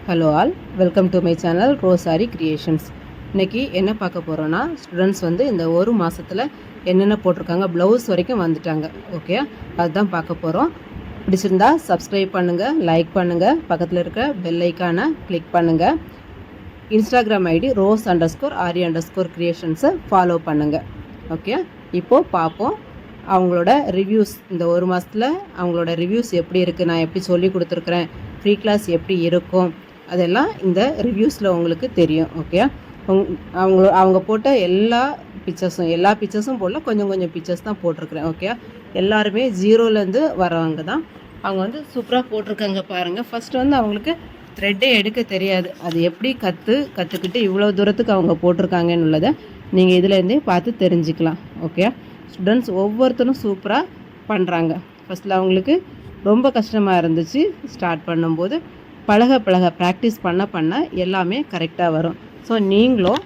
Hello all, welcome to my channel Rosary Creations. இன்றைக்கி என்ன பார்க்க போகிறோன்னா, ஸ்டூடெண்ட்ஸ் வந்து இந்த ஒரு மாதத்தில் என்னென்ன போட்டிருக்காங்க, ப்ளவுஸ் வரைக்கும் வந்துட்டாங்க. ஓகே, அதுதான் பார்க்க போகிறோம். பிடிச்சிருந்தா சப்ஸ்கிரைப் பண்ணுங்கள், லைக் பண்ணுங்கள், பக்கத்தில் இருக்க பெல் ஐக்கானை கிளிக் பண்ணுங்கள். இன்ஸ்டாகிராம் ஐடி @RE_கிரியேஷன்ஸை ஃபாலோ பண்ணுங்கள். ஓகே, இப்போது பார்ப்போம் அவங்களோட ரிவ்யூஸ். இந்த ஒரு மாதத்தில் அவங்களோட ரிவ்யூஸ் எப்படி இருக்குது, நான் எப்படி சொல்லி கொடுத்துருக்குறேன், ஃப்ரீ கிளாஸ் எப்படி இருக்கும், அதெல்லாம் இந்த ரிவ்யூஸில் உங்களுக்கு தெரியும். ஓகே, அவங்க போட்ட எல்லா பிக்சர்ஸும் போடல, கொஞ்சம் கொஞ்சம் பிக்சர்ஸ் தான் போட்டிருக்கிறேன். ஓகே, எல்லாருமே ஜீரோலேருந்து வரவங்க தான். அவங்க வந்து சூப்பராக போட்டிருக்காங்க பாருங்கள். ஃபஸ்ட்டு வந்து அவங்களுக்கு த்ரெட்டே எடுக்க தெரியாது. அது எப்படி கற்றுக்கிட்டு இவ்வளோ தூரத்துக்கு அவங்க போட்டிருக்காங்கன்னு உள்ளதை நீங்கள் இதுலேருந்தே பார்த்து தெரிஞ்சுக்கலாம். ஓகே, ஸ்டூடெண்ட்ஸ் ஒவ்வொருத்தரும் சூப்பராக பண்ணுறாங்க. ஃபஸ்ட்டில் அவங்களுக்கு ரொம்ப கஷ்டமாக இருந்துச்சு. ஸ்டார்ட் பண்ணும்போது பழக ப்ராக்டிஸ் பண்ண எல்லாமே கரெக்டாக வரும். ஸோ நீங்களும்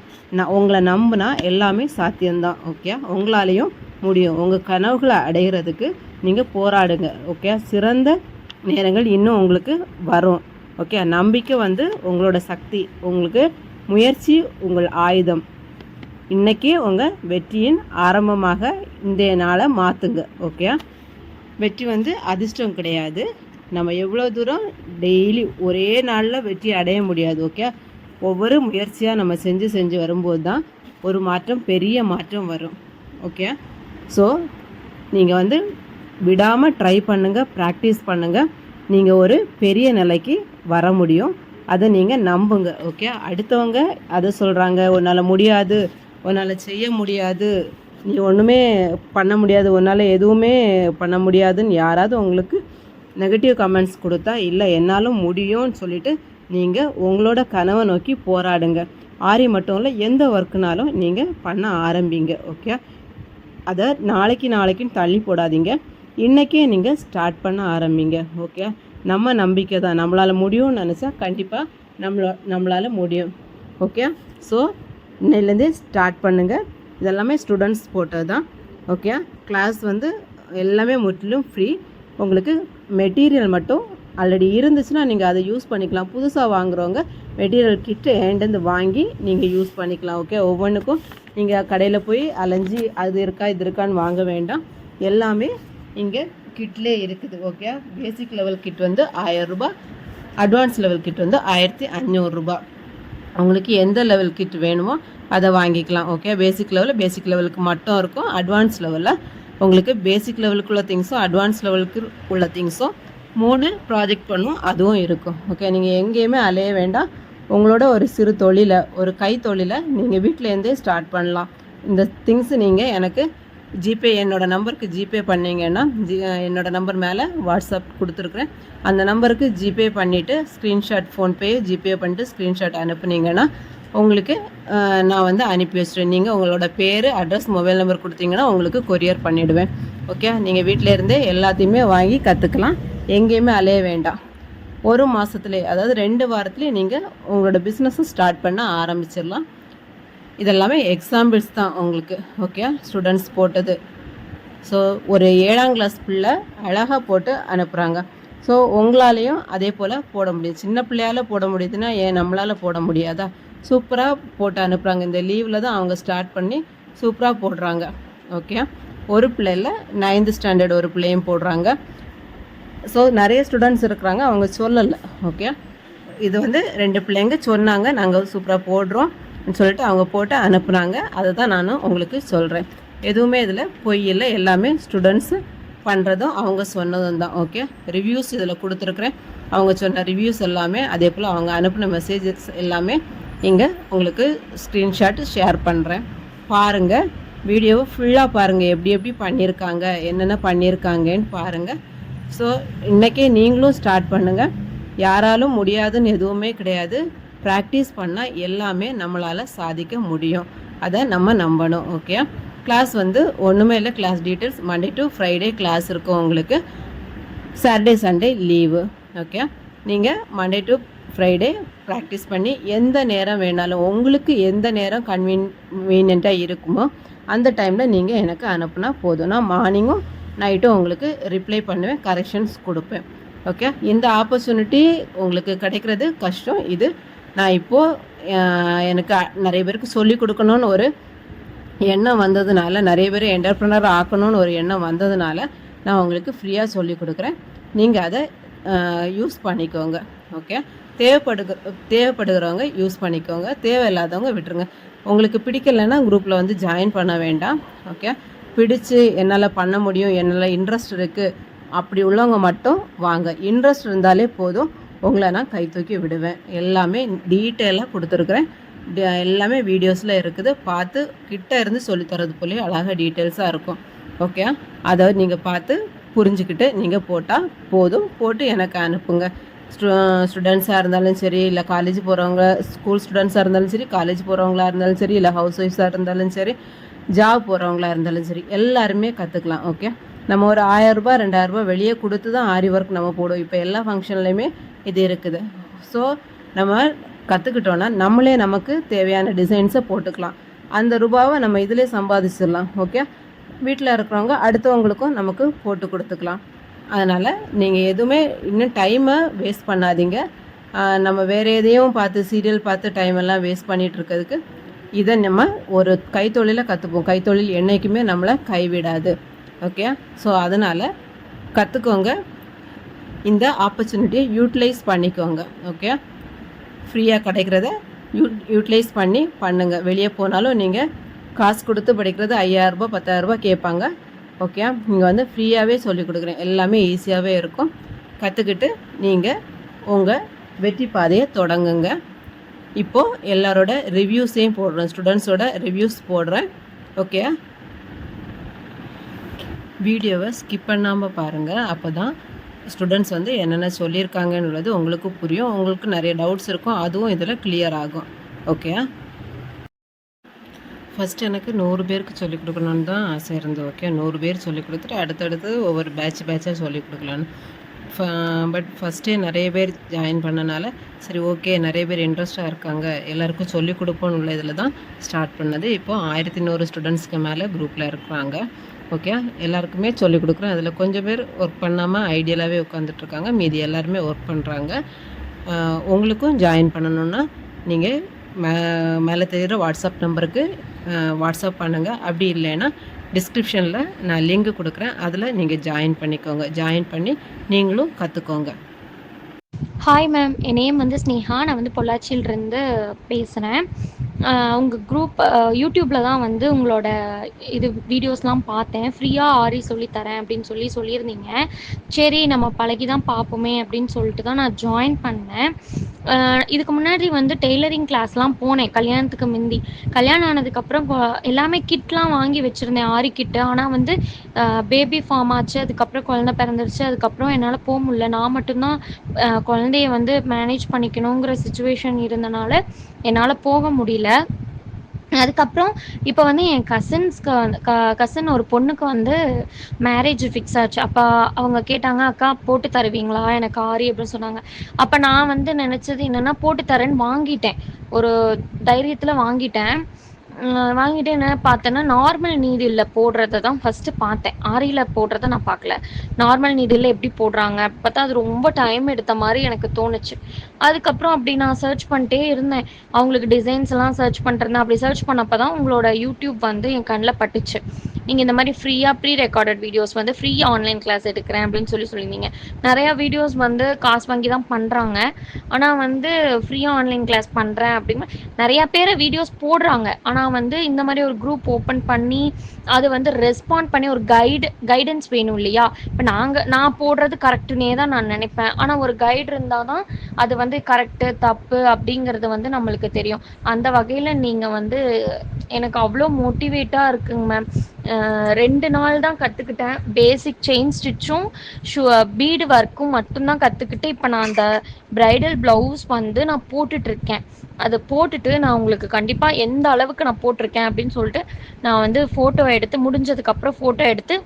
உங்களை நம்பினா எல்லாமே சாத்தியம்தான். ஓகே, உங்களாலேயும் முடியும். உங்கள் கனவுகளை அடைகிறதுக்கு நீங்கள் போராடுங்க. ஓகே, சிறந்த நேரங்கள் இன்னும் உங்களுக்கு வரும். ஓகே, நம்பிக்கை வந்து உங்களோட சக்தி, உங்களுக்கு முயற்சி உங்கள் ஆயுதம். இன்றைக்கே உங்கள் வெற்றியின் ஆரம்பமாக இன்றைய நாளை மாற்றுங்க. ஓகே, வெற்றி வந்து அதிர்ஷ்டம் கிடையாது. நம்ம எவ்வளோ தூரம் டெய்லி ஒரே நாளில் வெற்றி அடைய முடியாது. ஓகே, ஒவ்வொரு முயற்சியாக நம்ம செஞ்சு வரும்போது தான் ஒரு மாற்றம், பெரிய மாற்றம் வரும். ஓகே, ஸோ நீங்கள் வந்து விடாமல் ட்ரை பண்ணுங்கள், ப்ராக்டிஸ் பண்ணுங்கள். நீங்கள் ஒரு பெரிய நிலைக்கு வர முடியும். அதை நீங்கள் நம்புங்க. ஓகே, அடுத்தவங்க அதை சொல்கிறாங்க, உன்னால் முடியாது, உன்னால் செய்ய முடியாது, நீ ஒன்றுமே பண்ண முடியாது, உன்னால் எதுவுமே பண்ண முடியாதுன்னு யாராவது உங்களுக்கு நெகட்டிவ் கமெண்ட்ஸ் கொடுத்தா, இல்லை என்னாலும் முடியும்னு சொல்லிவிட்டு நீங்கள் உங்களோட கனவை நோக்கி போராடுங்க. ஆரி மட்டும் இல்லை, எந்த ஒர்க்குனாலும் நீங்கள் பண்ண ஆரம்பிங்க. ஓகே, அதை நாளைக்குன்னு தள்ளி போடாதீங்க. இன்றைக்கே நீங்கள் ஸ்டார்ட் பண்ண ஆரம்பிங்க. ஓகே, நம்ம நம்பிக்கை தான். நம்மளால் முடியும்னு நினச்சா கண்டிப்பாக நம்மளால் முடியும். ஓகே, ஸோ இன்னையிலேருந்தே ஸ்டார்ட் பண்ணுங்கள். இதெல்லாமே ஸ்டூடெண்ட்ஸ் போட்டது தான். ஓகே, கிளாஸ் வந்து எல்லாமே முற்றிலும் ஃப்ரீ. உங்களுக்கு மெட்டீரியல் மட்டும் ஆல்ரெடி இருந்துச்சுன்னா நீங்கள் அதை யூஸ் பண்ணிக்கலாம். புதுசாக வாங்குறவங்க மெட்டீரியல் கிட்டு ஏண்டந்து வாங்கி நீங்கள் யூஸ் பண்ணிக்கலாம். ஓகே, ஒவ்வொன்றுக்கும் நீங்கள் கடையில் போய் அலைஞ்சி அது இருக்கா இது இருக்கான்னு வாங்க வேண்டாம். எல்லாமே இங்கே கிட்லே இருக்குது. ஓகே, பேசிக் லெவல் கிட் வந்து 1000 ரூபா, அட்வான்ஸ் லெவல் கிட் வந்து 1500 ரூபா. உங்களுக்கு எந்த லெவல் கிட் வேணுமோ அதை வாங்கிக்கலாம். ஓகே, பேசிக் லெவலுக்கு மட்டும் இருக்கும். அட்வான்ஸ் லெவலில் உங்களுக்கு பேசிக் லெவலுக்குள்ள திங்ஸும் அட்வான்ஸ் லெவலுக்கு உள்ள திங்ஸும் 3 ப்ராஜெக்ட் பண்ணும், அதுவும் இருக்கும். ஓகே, நீங்கள் எங்கேயுமே அலைய வேண்டாம். உங்களோட ஒரு சிறு தொழிலை, ஒரு கை தொழிலை நீங்கள் வீட்டிலேருந்தே ஸ்டார்ட் பண்ணலாம். இந்த திங்ஸு நீங்கள் எனக்கு ஜிபே, என்னோடய நம்பருக்கு ஜிபே பண்ணிங்கன்னா, என்னோடய நம்பர் மேலே வாட்ஸ்அப் கொடுத்துருக்குறேன். அந்த நம்பருக்கு ஜிபே பண்ணிவிட்டு ஸ்க்ரீன்ஷாட், ஃபோன்பே ஜிபே பண்ணிட்டு ஸ்க்ரீன்ஷாட் அனுப்புனீங்கன்னா உங்களுக்கு நான் வந்து அனுப்பி வச்சிடுவேன். நீங்கள் உங்களோட பேர், அட்ரஸ், மொபைல் நம்பர் கொடுத்தீங்கன்னா உங்களுக்கு கொரியர் பண்ணிவிடுவேன். ஓகே, நீங்கள் வீட்டிலேருந்தே எல்லாத்தையுமே வாங்கி கற்றுக்கலாம். எங்கேயுமே அலைய வேண்டாம். ஒரு மாதத்துலேயே, அதாவது 2 வாரத்துலேயே நீங்கள் உங்களோட பிஸ்னஸும் ஸ்டார்ட் பண்ண ஆரம்பிச்சிடலாம். இதெல்லாமே எக்ஸாம்பிள்ஸ் தான் உங்களுக்கு. ஓகே, ஸ்டூடெண்ட்ஸ் போட்டது. ஸோ ஒரு 7ஆம் கிளாஸ் பிள்ளை அழகாக போட்டு அனுப்புகிறாங்க. ஸோ உங்களாலேயும் அதே போல் போட முடியும். சின்ன பிள்ளையால் போட முடியுதுன்னா ஏன் நம்மளால் போட முடியாதா? சூப்பராக போட்டு அனுப்புகிறாங்க. இந்த லீவில் தான் அவங்க ஸ்டார்ட் பண்ணி சூப்பராக போடுறாங்க. ஓகே, ஒரு பிள்ளையில் 9th ஸ்டாண்டர்ட் ஒரு பிள்ளையும் போடுறாங்க. ஸோ நிறைய ஸ்டூடெண்ட்ஸ் இருக்கிறாங்க, அவங்க சொல்லலை. ஓகே, இது வந்து 2 பிள்ளைங்க சொன்னாங்க, நாங்கள் சூப்பராக போடுறோம் சொல்லிட்டு அவங்க போட்டு அனுப்புனாங்க. அதை தான் நானும் உங்களுக்கு சொல்கிறேன். எதுவுமே இதில் பொய் இல்லை, எல்லாமே ஸ்டூடெண்ட்ஸு பண்ணுறதும் அவங்க சொன்னதும் தான். ஓகே, ரிவ்யூஸ் இதில் கொடுத்துருக்குறேன். அவங்க சொன்ன ரிவ்யூஸ் எல்லாமே, அதே போல் அவங்க அனுப்பின மெசேஜஸ் எல்லாமே இங்கே உங்களுக்கு ஸ்க்ரீன்ஷாட்டு ஷேர் பண்ணுறேன். பாருங்கள், வீடியோவை ஃபுல்லாக பாருங்கள், எப்படி பண்ணியிருக்காங்க, என்னென்ன பண்ணியிருக்காங்கன்னு பாருங்கள். ஸோ இன்றைக்கே நீங்களும் ஸ்டார்ட் பண்ணுங்கள். யாராலும் முடியாதுன்னு எதுவுமே கிடையாது. ப்ராக்டிஸ் பண்ணால் எல்லாமே நம்மளால் சாதிக்க முடியும். அதை நம்ம நம்பணும். ஓகே, கிளாஸ் வந்து ஒன்றுமே இல்லை. Class details Monday to Friday class இருக்கும் உங்களுக்கு. Saturday Sunday leave. ஓகே, நீங்கள் மண்டே டு ஃப்ரைடே ப்ராக்டிஸ் பண்ணி எந்த நேரம் வேணாலும், உங்களுக்கு எந்த நேரம் கன்வீனியண்ட்டாக இருக்குமோ அந்த டைமில் நீங்கள் எனக்கு அனுப்புனா போதும். நான் மார்னிங்கும் நைட்டும் உங்களுக்கு ரிப்ளை பண்ணுவேன், கரெக்ஷன்ஸ் கொடுப்பேன். ஓகே, இந்த ஆப்பர்ச்சுனிட்டி உங்களுக்கு கிடைக்கிறது கஷ்டம். இது நான் இப்போது எனக்கு நிறைய பேருக்கு சொல்லிக் கொடுக்கணும்னு ஒரு எண்ணம் வந்ததுனால, நிறைய பேர் என்டர்ப்ரனர் ஆக்கணும்னு ஒரு எண்ணம் வந்ததுனால நான் உங்களுக்கு ஃப்ரீயாக சொல்லிக் கொடுக்குறேன். நீங்கள் அதை யூஸ் பண்ணிக்கோங்க. ஓகே, தேவைப்படுகிறவங்க யூஸ் பண்ணிக்கோங்க, தேவையில்லாதவங்க விட்டுருங்க. உங்களுக்கு பிடிக்கலைன்னா குரூப்பில் வந்து ஜாயின் பண்ண வேண்டாம். ஓகே, பிடிச்சு என்னால் பண்ண முடியும், என்னால் இன்ட்ரெஸ்ட் இருக்குது அப்படி உள்ளவங்க மட்டும் வாங்க. இன்ட்ரெஸ்ட் இருந்தாலே போதும், உங்களை நான் கை தூக்கி விடுவேன். எல்லாமே டீட்டெயிலாக கொடுத்துருக்குறேன். எல்லாமே வீடியோஸில் இருக்குது. பார்த்து கிட்ட இருந்து சொல்லித்தரது போலேயே அழகாக டீட்டெயில்ஸாக இருக்கும். ஓகே, அதை நீங்கள் பார்த்து புரிஞ்சுக்கிட்டு நீங்கள் போட்டால் போதும். போட்டு எனக்கு அனுப்புங்க. ஸ்டூடெண்ட்ஸாக இருந்தாலும் சரி, இல்லை காலேஜ் போகிறவங்க, ஸ்கூல் ஸ்டூடெண்ட்ஸாக இருந்தாலும் சரி, காலேஜ் போகிறவங்களா இருந்தாலும் சரி, இல்லை ஹவுஸ் ஒய்ஃப்ஸாக இருந்தாலும் சரி, ஜாப் போகிறவங்களா இருந்தாலும் சரி, எல்லாருமே கற்றுக்கலாம். ஓகே, நம்ம ஒரு 1000 ரூபா 2000 ரூபா வெளியே கொடுத்து தான் ஆரி ஒர்க் நம்ம போடுவோம். இப்போ எல்லா ஃபங்க்ஷன்லையுமே இது இருக்குது. ஸோ நம்ம கற்றுக்கிட்டோன்னா நம்மளே நமக்கு தேவையான டிசைன்ஸை போட்டுக்கலாம். அந்த ரூபாவை நம்ம இதிலே சம்பாதிச்சிடலாம். ஓகே, வீட்டில் இருக்கிறவங்க அடுத்தவங்களுக்கும் நமக்கு போட்டு கொடுத்துக்கலாம். அதனால் நீங்கள் எதுவுமே இன்னும் டைமை வேஸ்ட் பண்ணாதீங்க. நம்ம வேறு எதையும் பார்த்து சீரியல் பார்த்து டைமெல்லாம் வேஸ்ட் பண்ணிகிட்டு இருக்கிறதுக்கு இதை நம்ம ஒரு கைத்தொழிலை கற்றுப்போம். கைத்தொழில் என்றைக்குமே நம்மளை கைவிடாது. ஓகே, ஸோ அதனால் கற்றுக்கோங்க, இந்த ஆப்பர்ச்சுனிட்டியை யூட்டிலைஸ் பண்ணிக்கோங்க. ஓகே, ஃப்ரீயாக கிடைக்கிறத யூட்டிலைஸ் பண்ணி பண்ணுங்கள். வெளியே போனாலும் நீங்கள் காசு கொடுத்து படிக்கிறது 5000 ரூபா 10,000 ரூபா கேட்பாங்க. ஓகே, நீங்கள் வந்து ஃப்ரீயாகவே சொல்லிக் கொடுக்குறேன். எல்லாமே ஈஸியாகவே இருக்கும். கற்றுக்கிட்டு நீங்கள் உங்கள் வெற்றி பாதையை தொடங்குங்க. இப்போது எல்லாரோட ரிவ்யூஸையும் போடுறேன், ஸ்டூடெண்ட்ஸோட ரிவ்யூஸ் போடுறேன். ஓகே, வீடியோவை ஸ்கிப் பண்ணாமல் பாருங்கள். அப்போ தான் ஸ்டூடெண்ட்ஸ் வந்து என்னென்ன சொல்லியிருக்காங்கன்னுள்ளது உங்களுக்கு புரியும். உங்களுக்கு நிறைய டவுட்ஸ் இருக்கும், அதுவும் இதில் கிளியர் ஆகும். ஓகே, ஃபஸ்ட்டு எனக்கு 100 பேருக்கு சொல்லிக் கொடுக்கணுன்னு தான் ஆசை இருந்தது. ஓகே, 100 பேர் சொல்லிக் கொடுத்துட்டு அடுத்தடுத்து ஒவ்வொரு பேட்சாக சொல்லிக் கொடுக்கலான்னு. பட் ஃபஸ்ட்டே நிறைய பேர் ஜாயின் பண்ணனால சரி ஓகே, நிறைய பேர் இன்ட்ரெஸ்ட்டாக இருக்காங்க, எல்லாருக்கும் சொல்லிக் கொடுப்போன்னு உள்ள இதில் தான் ஸ்டார்ட் பண்ணது. இப்போது 1100 ஸ்டூடெண்ட்ஸ்க்கு மேலே குரூப்பில் இருக்கிறாங்க. ஓகே, எல்லாருக்குமே சொல்லிக் கொடுக்குறேன். அதில் கொஞ்சம் பேர் ஒர்க் பண்ணாமல் ஐடியலாகவே உட்காந்துட்ருக்காங்க, மீதி எல்லாருமே ஒர்க் பண்ணுறாங்க. உங்களுக்கும் ஜாயின் பண்ணணுன்னா நீங்கள் மேலே தெரிகிற வாட்ஸ்அப் நம்பருக்கு வாட்ஸ்அப் பண்ணுங்கள். அப்படி இல்லைன்னா டிஸ்கிரிப்ஷனில் நான் லிங்க் கொடுக்குறேன், அதில் நீங்கள் ஜாயின் பண்ணிக்கோங்க. ஜாயின் பண்ணி நீங்களும் கற்றுக்கோங்க. ஹாய் மேம், என் நேம் வந்து ஸ்னேஹா. நான் வந்து பொள்ளாச்சியிலிருந்து பேசுகிறேன். உங்கள் குரூப் யூடியூப்பில் தான் வந்து உங்களோட வீடியோஸ்லாம் பார்த்தேன். ஃப்ரீயாக ஆரி சொல்லித்தரேன் அப்படின்னு சொல்லியிருந்தீங்க. சரி நம்ம பழகி தான் பார்ப்போமே அப்படின்னு சொல்லிட்டு தான் நான் ஜாயின் பண்ணேன். இதுக்கு முன்னாடி வந்து டெய்லரிங் கிளாஸ்லாம் போனேன் கல்யாணத்துக்கு முந்தி. கல்யாணம் ஆனதுக்கப்புறம் எல்லாமே கிட்லாம் வாங்கி வச்சுருந்தேன், ஆரி கிட்டு. ஆனால் வந்து பேபி ஃபார்ம் ஆச்சு, அதுக்கப்புறம் குழந்தை பிறந்துருச்சு. அதுக்கப்புறம் என்னால் போக முடியல. நான் மட்டும்தான் குழந்தைய வந்து மேனேஜ் பண்ணிக்கணுங்கிற சுச்சுவேஷன் இருந்தனால என்னால் போக முடியல. அதுக்கப்புறம் இப்போ வந்து என் கசின் ஒரு பொண்ணுக்கு வந்து மேரேஜ் ஃபிக்ஸ் ஆச்சு. அப்போ அவங்க கேட்டாங்க, அக்கா போட்டு தருவீங்களா எனக்கு ஆரி அப்படின்னு சொன்னாங்க. அப்போ நான் வந்து நினச்சது என்னென்னா போட்டு தரேன்னு வாங்கிட்டேன், ஒரு தைரியத்தில் வாங்கிட்டேன். என்ன பார்த்தேன்னா நார்மல் நீடில் போடுறத தான் ஃபஸ்ட்டு பார்த்தேன். ஆரியில் போடுறத நான் பார்க்கல. நார்மல் நீடில் எப்படி போடுறாங்க பார்த்தா அது ரொம்ப டைம் எடுத்த மாதிரி எனக்கு தோணுச்சு. அதுக்கப்புறம் அப்படி நான் சர்ச் பண்ணிட்டே இருந்தேன், அவங்களுக்கு டிசைன்ஸ் எல்லாம் சர்ச் பண்ணிருந்தேன். அப்படி சர்ச் பண்ணப்போ தான் உங்களோட யூடியூப் வந்து என் கண்ணில் பட்டுச்சு. நீங்கள் இந்த மாதிரி ஃப்ரீயாக ப்ரீ ரெக்கார்டட் வீடியோஸ் வந்து ஃப்ரீ ஆன்லைன் கிளாஸ் எடுக்கிறேன் அப்படின்னு சொல்லியிருந்தீங்க. நிறையா வீடியோஸ் வந்து காசு வாங்கி தான் பண்ணுறாங்க, ஆனால் வந்து ஃப்ரீயாக ஆன்லைன் கிளாஸ் பண்ணுறேன் அப்படிங்கிற நிறையா பேர் வீடியோஸ் போடுறாங்க. ஆனால் வந்து இந்த மாதிரி ஒரு குரூப் ஓப்பன் பண்ணி அது வந்து ரெஸ்பாண்ட் பண்ணி ஒரு கைடன்ஸ் வேணும் இல்லையா? இப்போ நான் போடுறது கரெக்டுனே தான் நான் நினைப்பேன். ஆனால் ஒரு கைடு இருந்தால் தான் அது வந்து கரெக்டு தப்பு அப்படிங்கிறது வந்து நம்மளுக்கு தெரியும். அந்த வகையில் நீங்கள் வந்து எனக்கு அவ்வளோ மோட்டிவேட்டாக இருக்குங்க மேம். 2 நாள் தான் கற்றுக்கிட்டேன். பேசிக் செயின் ஸ்டிச்சும் பீடு ஒர்க்கும் மட்டும்தான் கற்றுக்கிட்டு இப்போ நான் அந்த ப்ரைடல் ப்ளவுஸ் வந்து நான் போட்டுட்ருக்கேன். அதை போட்டுட்டு நான் உங்களுக்கு கண்டிப்பாக எந்த அளவுக்கு நான் போட்டிருக்கேன் அப்படின்னு சொல்லிட்டு நான் வந்து ஃபோட்டோ எடுத்து முடிஞ்சதுக்கப்புறம் ஃபோட்டோ எடுத்து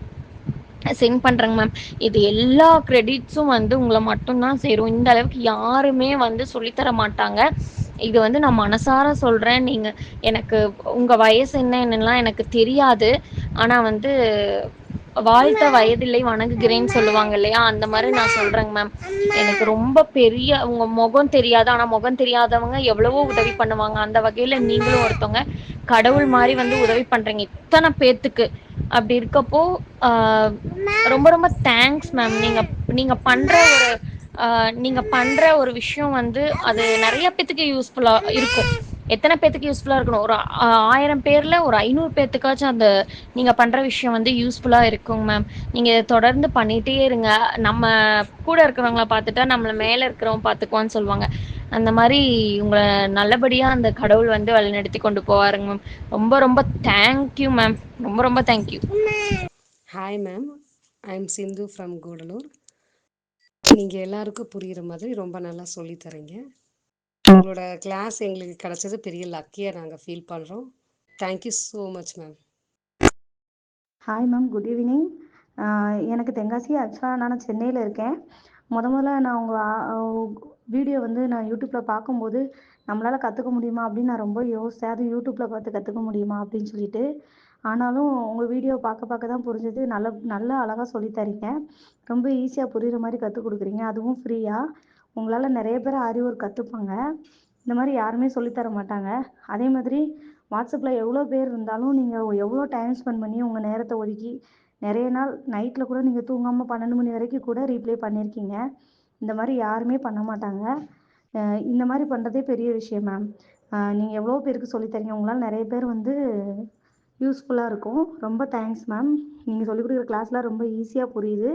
சென்ட் பண்ணுறேங்க மேம். இது எல்லா கிரெடிட்ஸும் வந்து உங்களை மட்டும்தான் சேரும். இந்த அளவுக்கு யாருமே வந்து சொல்லித்தர மாட்டாங்க. இது வந்து நான் மனசார சொல்கிறேன். எனக்கு உங்கள் வயசு என்னென்னலாம் எனக்கு தெரியாது, ஆனால் வந்து வாழ்த்த வயதில்லை வணங்குகிறேன்னு சொல்லுவாங்க இல்லையா, அந்த மாதிரி நான் சொல்றேங்க மேம். எனக்கு ரொம்ப பெரிய உங்க முகம் தெரியாது, ஆனா முகம் தெரியாதவங்க எவ்வளவோ உதவி பண்ணுவாங்க. அந்த வகையில நீங்களும் ஒருத்தவங்க. கடவுள் மாதிரி வந்து உதவி பண்றீங்க இத்தனை பேத்துக்கு. அப்படி இருக்கப்போ ஆஹ் ரொம்ப ரொம்ப தேங்க்ஸ் மேம். நீங்க பண்ற ஒரு நீங்க பண்ற ஒரு விஷயம் வந்து அது நிறைய பேத்துக்கு யூஸ்ஃபுல்லா இருக்கும். எத்தனை பேத்துக்கு யூஸ்ஃபுல்லா இருக்கணும், ஒரு 1000 பேர்ல ஒரு 500 பேத்துக்காச்சும் அந்த நீங்க பண்ற விஷயம் வந்து யூஸ்ஃபுல்லா இருக்குங்க மேம். நீங்க இதை தொடர்ந்து பண்ணிட்டே இருங்க. நம்ம கூட இருக்கிறவங்கள பார்த்துட்டா நம்மள மேல இருக்கிறவங்க பார்த்துக்குவான்னு சொல்லுவாங்க. அந்த மாதிரி உங்களை நல்லபடியா அந்த கடவுள் வந்து வழிநடத்தி கொண்டு போவாருங்க மேம். ரொம்ப ரொம்ப தேங்க்யூ மேம். ரொம்ப ரொம்ப thank you. Hi ma'am, I am Sindhu from Gudalur. நீங்கள் எல்லாருக்கும் புரிகிற மாதிரி ரொம்ப நல்லா சொல்லித் தரீங்க. உங்களோட கிளாஸ் எங்களுக்கு கிடைச்சது பெரிய லக்கியாக நாங்கள் ஃபீல் பண்ணுறோம். Thank you so much ma'am. Hi ma'am, good evening. எனக்கு தென்காசி, ஆக்சுவலாக நான் சென்னையில் இருக்கேன். முதல்ல நான் உங்கள் வீடியோ வந்து நான் யூடியூப்பில் பார்க்கும்போது நம்மளால் கற்றுக்க முடியுமா அப்படின்னு நான் ரொம்ப யோசித்தேன். அது யூடியூப்பில் பார்த்து கற்றுக்க முடியுமா அப்படின்னு சொல்லிட்டு. ஆனாலும் உங்கள் வீடியோ பார்க்க பார்க்க தான் புரிஞ்சது. நல்லா அழகாக சொல்லித் தரீங்க. ரொம்ப ஈஸியாக புரிகிற மாதிரி கற்றுக் கொடுக்குறீங்க, அதுவும் ஃப்ரீயாக. உங்களால் நிறைய பேர் ஆரி ஒர்க் கற்றுப்பாங்க. இந்த மாதிரி யாருமே சொல்லித்தர மாட்டாங்க. அதே மாதிரி வாட்ஸ்அப்பில் எவ்வளோ பேர் இருந்தாலும் நீங்கள் எவ்வளோ டைம் ஸ்பெண்ட் பண்ணி உங்கள் நேரத்தை ஒதுக்கி நிறைய நாள் நைட்டில் கூட நீங்கள் தூங்காமல் 12 மணி வரைக்கும் கூட ரீப்ளே பண்ணியிருக்கீங்க. இந்த மாதிரி யாருமே பண்ண மாட்டாங்க. இந்த மாதிரி பண்ணுறதே பெரிய விஷயம் மேம். நீங்கள் எவ்வளோ பேருக்கு சொல்லித்தரீங்க. உங்களால் நிறைய பேர் வந்து யூஸ்ஃபுல்லாக இருக்கும். ரொம்ப தேங்க்ஸ் மேம். நீங்கள் சொல்லிக் கொடுக்குற கிளாஸ்லாம் ரொம்ப ஈஸியாக புரியுது.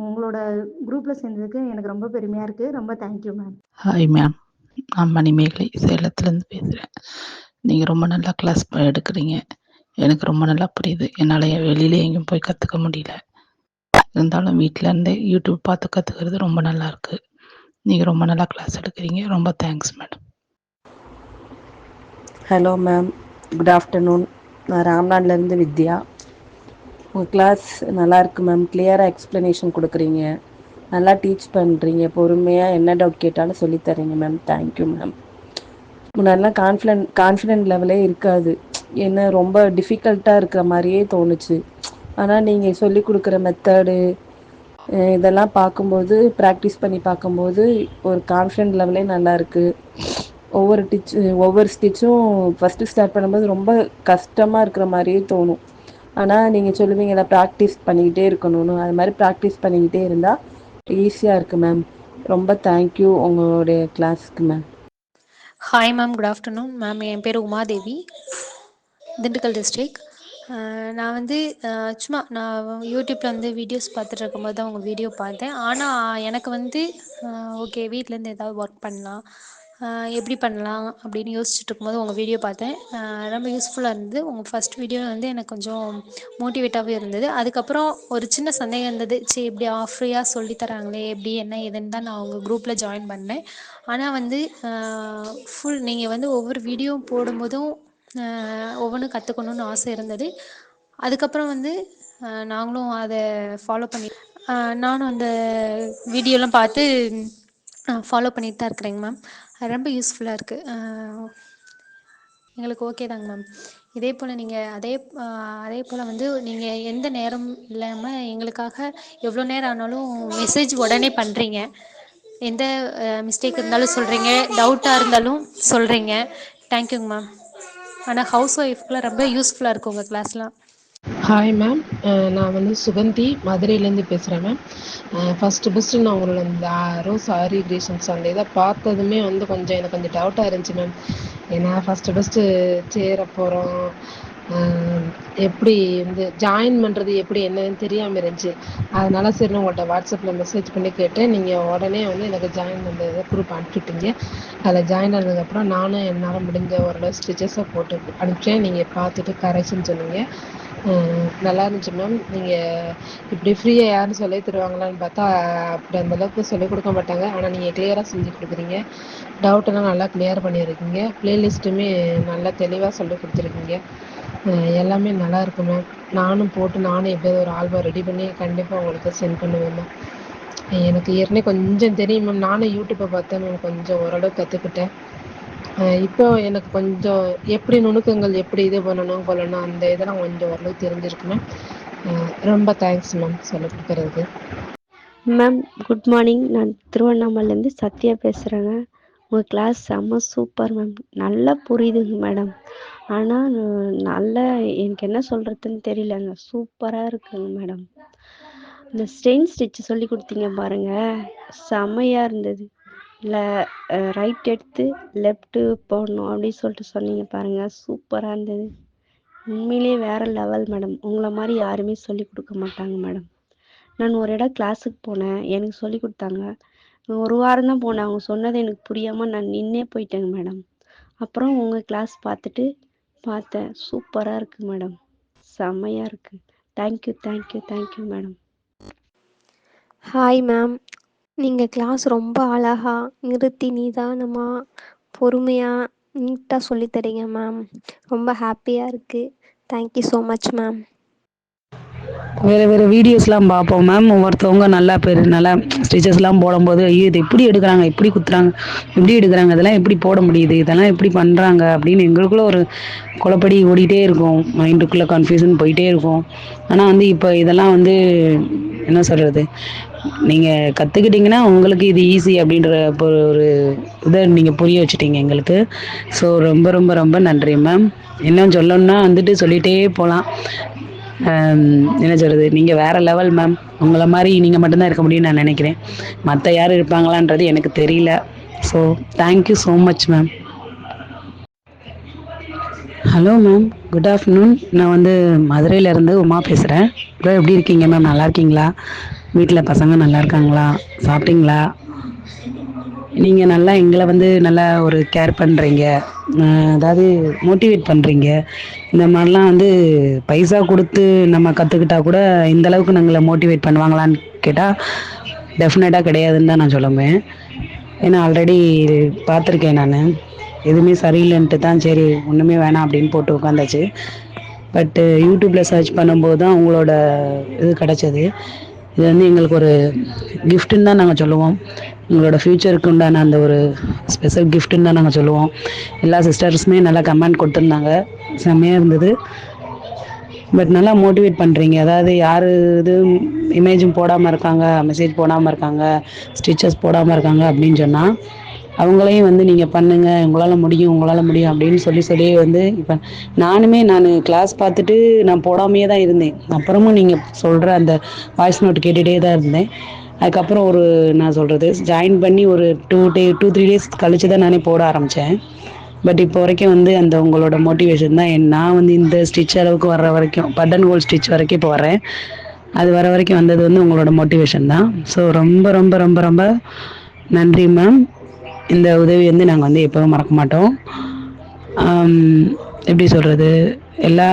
உங்களோட குரூப்பில் சேர்ந்ததுக்கு எனக்கு ரொம்ப பெருமையாக இருக்குது. ரொம்ப தேங்க்யூ மேம். ஹாய் மேம், நான் மணிமேகலை சேலத்துலேருந்து பேசுகிறேன். நீங்கள் ரொம்ப நல்லா கிளாஸ் எடுக்கிறீங்க. எனக்கு ரொம்ப நல்லா புரியுது. என்னால் வெளியில எங்கேயும் போய் கற்றுக்க முடியல. இருந்தாலும் வீட்டில் இருந்தே யூடியூப் பார்த்து கற்றுக்கிறது ரொம்ப நல்லா இருக்குது. நீங்கள் ரொம்ப நல்லா கிளாஸ் எடுக்கிறீங்க. ரொம்ப thanks madam. Hello ma'am, good afternoon. நான் ராம்நாட்லேருந்து வித்யா. உங்கள் கிளாஸ் நல்லா இருக்கு மேம். கிளியராக எக்ஸ்ப்ளனேஷன் கொடுக்குறீங்க, நல்லா டீச் பண்ணுறீங்க, பொறுமையாக என்ன டவுட் கேட்டாலும் சொல்லித்தரீங்க மேம். Thank you ma'am. முன்னாடிலாம் கான்ஃபிடென்ட் லெவலே இருக்காது, என்ன ரொம்ப டிஃபிகல்ட்டாக இருக்கிற மாதிரியே தோணுச்சு. ஆனால் நீங்கள் சொல்லி கொடுக்குற மெத்தடு இதெல்லாம் பார்க்கும்போது, ப்ராக்டிஸ் பண்ணி பார்க்கும்போது ஒரு கான்ஃபிடென்ட் லெவலே நல்லா இருக்குது. ஒவ்வொரு ஸ்டிச்சும் ஃபஸ்ட்டு ஸ்டார்ட் பண்ணும்போது ரொம்ப கஷ்டமாக இருக்கிற மாதிரியே தோணும். ஆனால் நீங்கள் சொல்லுவீங்களா ப்ராக்டிஸ் பண்ணிக்கிட்டே இருக்கணும்னு, அது மாதிரி ப்ராக்டிஸ் பண்ணிக்கிட்டே இருந்தால் ஈஸியாக இருக்குது மேம். ரொம்ப தேங்க்யூ உங்களுடைய கிளாஸ்க்கு ma'am. Hi ma'am, good afternoon ma'am. என் பேர் உமாதேவி, திண்டுக்கல் டிஸ்ட்ரிக். நான் வந்து சும்மா நான் யூடியூப்பில் வந்து வீடியோஸ் பார்த்துட்டு இருக்கும்போது தான் உங்கள் வீடியோ பார்த்தேன். ஆனால் எனக்கு வந்து ஓகே வீட்டிலேருந்து ஏதாவது ஒர்க் பண்ணலாம், எப்படி பண்ணலாம் அப்படின்னு யோசிச்சுட்டு இருக்கும்போது உங்கள் வீடியோ பார்த்தேன். ரொம்ப யூஸ்ஃபுல்லாக இருந்தது. உங்கள் ஃபஸ்ட் வீடியோ வந்து எனக்கு கொஞ்சம் மோட்டிவேட்டாகவே இருந்தது. அதுக்கப்புறம் ஒரு சின்ன சந்தேகம் இருந்தது, சரி இப்படி ஃப்ரீயாக சொல்லித்தராங்களே எப்படி என்ன ஏதுன்னு தான் நான் உங்கள் குரூப்பில் ஜாயின் பண்ணேன். ஆனால் வந்து நீங்கள் வந்து ஒவ்வொரு வீடியோ போடும்போதும் ஒவ்வொன்றும் கற்றுக்கணுன்னு ஆசை இருந்தது. அதுக்கப்புறம் வந்து நாங்களும் அதை ஃபாலோ பண்ணி நானும் அந்த வீடியோலாம் பார்த்து ஃபாலோ பண்ணிட்டு தான் இருக்கிறேங்க மேம். ரொம்ப யூஸ்ஃபுல்லாக இருக்குது எங்களுக்கு. ஓகே தாங்க மேம். இதே போல் நீங்கள் அதே போல் வந்து நீங்கள் எந்த நேரம் இல்லாமல் எங்களுக்காக எவ்வளோ நேரம் ஆனாலும் மெசேஜ் உடனே பண்ணுறீங்க. எந்த மிஸ்டேக் இருந்தாலும் சொல்கிறீங்க, டவுட்டாக இருந்தாலும் சொல்கிறீங்க. தேங்க்யூங்க மேம். ஆனால் ஹவுஸ் ஒய்ஃப்க்குலாம் ரொம்ப யூஸ்ஃபுல்லாக இருக்கும் உங்கள் கிளாஸ்லாம். ஹாய் மேம், நான் வந்து சுகந்தி மதுரையிலேருந்து பேசுகிறேன் மேம். ஃபஸ்ட்டு நான் உங்களோட இந்த ரோஸ் ஆரி கிரியேஷன்ஸ் அந்த இதை பார்த்ததுமே வந்து எனக்கு கொஞ்சம் டவுட்டாக இருந்துச்சு மேம். ஏன்னா ஃபஸ்ட்டு சேர போகிறோம், எப்படி வந்து ஜாயின் பண்ணுறது எப்படி என்னன்னு தெரியாமல் இருந்துச்சு. அதனால சரி நான் உங்கள்கிட்ட வாட்ஸ்அப்பில் மெசேஜ் பண்ணி கேட்டேன். நீங்கள் உடனே வந்து எனக்கு ஜாயின் பண்ணுறது குரூப் அனுப்பிவிட்டீங்க. அதில் ஜாயின் ஆனதுக்கப்புறம் நானும் என்னால் முடிஞ்ச ஓரளவு ஸ்டிச்சஸை போட்டு அனுப்பிச்சேன். நீங்கள் பார்த்துட்டு கரெக்ஷன் சொன்னீங்க. நல்லா இருந்துச்சு மேம். நீங்கள் இப்படி ஃப்ரீயாக யாரும் சொல்லி தருவாங்களான்னு பார்த்தா அப்படி அந்தளவுக்கு சொல்லிக் கொடுக்க மாட்டாங்க. ஆனால் நீங்கள் கிளியராக செஞ்சு கொடுக்குறீங்க. டவுட்டெல்லாம் நல்லா கிளியர் பண்ணியிருக்கீங்க. ப்ளேலிஸ்ட்டுமே நல்லா தெளிவாக சொல்லி கொடுத்துருக்கீங்க. எல்லாமே நல்லா இருக்கு மேம். நானும் எப்படியாவது ஒரு ஆல்பம் ரெடி பண்ணி கண்டிப்பாக உங்களுக்கு சென்ட் பண்ணுவேன் மேம். எனக்கு ஏற்கனவே கொஞ்சம் தெரியும் மேம். நானும் யூடியூப்பை பார்த்தேன் மேம், கொஞ்சம் ஓரளவு கற்றுக்கிட்டேன். இப்போ எனக்கு கொஞ்சம் எப்படி நுணுக்கங்கள் எப்படி இது பண்ணணும் கொள்ளணும் அந்த இதெல்லாம் கொஞ்சம் ஓரளவு தெரிஞ்சிருக்கு மேம். ரொம்ப தேங்க்ஸ் மேம் சொல்லிக் கொடுக்கறதுக்கு. Ma'am good morning. நான் திருவண்ணாமலைலேருந்து சத்யா பேசுகிறேங்க. உங்கள் கிளாஸ் செம்ம சூப்பர் மேம். நல்லா புரியுதுங்க மேடம். ஆனால் நல்லா எனக்கு என்ன சொல்கிறதுன்னு தெரியலங்க. சூப்பராக இருக்குங்க மேடம். இந்த ஸ்டெயின் ஸ்டிச் சொல்லி கொடுத்தீங்க பாருங்க, செம்மையாக இருந்தது. இல்லை ரைட் எடுத்து லெஃப்ட்டு போடணும் அப்படின்னு சொல்லிட்டு சொன்னீங்க பாருங்க, சூப்பராக இருந்தது. உண்மையிலேயே வேறு லெவல் மேடம். உங்களை மாதிரி யாருமே சொல்லி கொடுக்க மாட்டாங்க மேடம். நான் ஒரு இடம் கிளாஸுக்கு போனேன், எனக்கு சொல்லி கொடுத்தாங்க. ஒரு வாரம் தான் போனேன். அவங்க சொன்னது எனக்கு புரியாமல் நான் நின்னே போயிட்டேங்க மேடம். அப்புறம் உங்கள் கிளாஸ் பார்த்தேன். சூப்பராக இருக்குது மேடம். செம்மையாக இருக்குது. Thank you thank you thank you madam. Hi ma'am. நீங்கள் கிளாஸ் ரொம்ப அழகா நிறுத்தி நிதானமாக பொறுமையாக நீட்டாக சொல்லித் தரீங்க மேம். ரொம்ப ஹாப்பியாக இருக்குது. Thank you so much ma'am. வேறு வீடியோஸ்லாம் பார்ப்போம் மேம். ஒவ்வொருத்தவங்க நல்லா ஸ்டிச்சஸ்லாம் போடும்போது, ஐயோ இது எப்படி எடுக்கிறாங்க, எப்படி குத்துறாங்க, எப்படி எடுக்கிறாங்க, இதெல்லாம் எப்படி போட முடியுது, இதெல்லாம் எப்படி பண்ணுறாங்க அப்படின்னு எங்களுக்குள்ள ஒரு குழப்படி ஓடிட்டே இருக்கும். மைண்டுக்குள்ளே கன்ஃபியூஷன் போயிட்டே இருக்கும். ஆனால் வந்து இப்போ இதெல்லாம் வந்து என்ன சொல்கிறது, நீங்கள் கற்றுக்கிட்டிங்கன்னா உங்களுக்கு இது ஈஸி அப்படின்ற ஒரு இதை நீங்கள் புரிய வச்சுட்டீங்க எங்களுக்கு. ஸோ ரொம்ப ரொம்ப ரொம்ப நன்றி மேம். இன்னும் சொல்லணுன்னா வந்துட்டு சொல்லிகிட்டே போகலாம். என்ன சொல்கிறது, நீங்கள் வேறு லெவல் மேம். உங்களை மாதிரி நீங்கள் மட்டும்தான் இருக்க முடியும்னு நான் நினைக்கிறேன். மற்ற யார் இருப்பாங்களான்றது எனக்கு தெரியல. So thank you so much ma'am. Hello ma'am, good afternoon. நான் வந்து மதுரையிலேருந்து உமா பேசுகிறேன். ப்ரோ எப்படி இருக்கீங்க மேம்? நல்லா இருக்கீங்களா? வீட்டில் பசங்க நல்லா இருக்காங்களா? சாப்பிட்டீங்களா? நீங்கள் நல்லா எங்களை வந்து நல்லா ஒரு கேர் பண்ணுறீங்க, அதாவது மோட்டிவேட் பண்ணுறீங்க. இந்த மாதிரிலாம் வந்து பைசா கொடுத்து நம்ம கற்றுக்கிட்டா கூட இந்தளவுக்கு நாங்களை மோட்டிவேட் பண்ணுவாங்களான்னு கேட்டால் டெஃபினட்டாக கிடையாதுன்னு தான் நான் சொல்லுவேன். ஏன்னா ஆல்ரெடி பார்த்துருக்கேன் நான். எதுவுமே சரியில்லைன்ட்டு தான் சரி ஒன்றுமே வேணாம் அப்படின்னு போட்டு உட்காந்தாச்சு. பட்டு யூடியூப்பில் சர்ச் பண்ணும்போது தான் உங்களோட இது கிடச்சது. இது வந்து எங்களுக்கு ஒரு கிஃப்ட்டுன்னு தான் நாங்கள் சொல்லுவோம். உங்களோட ஃப்யூச்சருக்கு உண்டான அந்த ஒரு ஸ்பெஷல் கிஃப்ட்டுன்னு தான் நாங்கள் சொல்லுவோம். எல்லா சிஸ்டர்ஸுமே நல்லா கமெண்ட் கொடுத்துருந்தாங்க, செம்மையாக இருந்தது. பட் நல்லா மோட்டிவேட் பண்ணுறீங்க. அதாவது யார் இது இமேஜும் போடாமல் இருக்காங்க, மெசேஜ் போடாமல் இருக்காங்க, ஸ்டிச்சஸ் போடாமல் இருக்காங்க அப்படின்னு சொன்னால் அவங்களையும் வந்து நீங்கள் பண்ணுங்கள், உங்களால் முடியும் அப்படின்னு சொல்லி வந்து இப்போ நான் கிளாஸ் பார்த்துட்டு நான் போடாமையே தான் இருந்தேன். அப்புறமும் நீங்கள் சொல்கிற அந்த வாய்ஸ் நோட் கேட்டுகிட்டே தான் இருந்தேன். அதுக்கப்புறம் நான் சொல்கிறது ஜாயின் பண்ணி ஒரு 2-3 டேஸ் கழித்து தான் நானே போட ஆரம்பித்தேன். பட் இப்போ வரைக்கும் வந்து அந்த உங்களோட மோட்டிவேஷன் தான் நான் வந்து இந்த ஸ்டிச் அளவுக்கு வர்ற வரைக்கும், பட்டன் ஹோல் ஸ்டிச் வரைக்கும் இப்போ வரேன். அது வர வரைக்கும் வந்தது வந்து உங்களோட மோட்டிவேஷன் தான். ஸோ ரொம்ப ரொம்ப ரொம்ப ரொம்ப நன்றி மேம். இந்த உதவி வந்து நாங்கள் வந்து எப்போவும் மறக்க மாட்டோம். எப்படி சொல்கிறது, எல்லா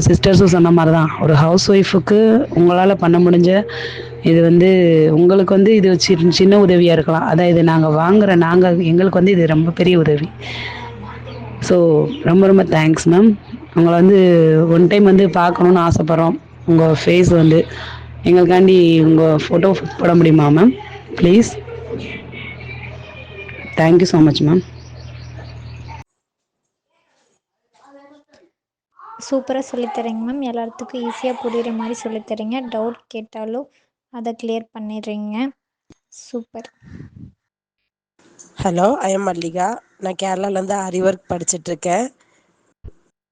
சிஸ்டர்ஸும் சொன்ன மாதிரி தான், ஒரு ஹவுஸ் ஒய்ஃபுக்கு உங்களால் பண்ண முடிஞ்ச இது வந்து உங்களுக்கு வந்து இது சின்ன உதவியாக இருக்கலாம். அதான் இது எங்களுக்கு வந்து இது ரொம்ப பெரிய உதவி. ஸோ ரொம்ப ரொம்ப தேங்க்ஸ் மேம். உங்களை வந்து ஒன் டைம் வந்து பார்க்கணுன்னு ஆசைப்பட்றோம். உங்கள் ஃபேஸ் வந்து எங்களுக்காண்டி உங்கள் ஃபோட்டோ போட முடியுமா ma'am? Please. Thank you so much ma'am. சூப்பராக சொல்லித்தரீங்க மேம். எல்லாத்துக்கும் ஈஸியாக புரிகிற மாதிரி சொல்லித்தரீங்க. டவுட் கேட்டாலும் அதை கிளியர் பண்ணிடுறீங்க. Super. Hello, I am Mallika. நான் கேரளாலேருந்து ஆரி ஒர்க் படிச்சுட்ருக்கேன்.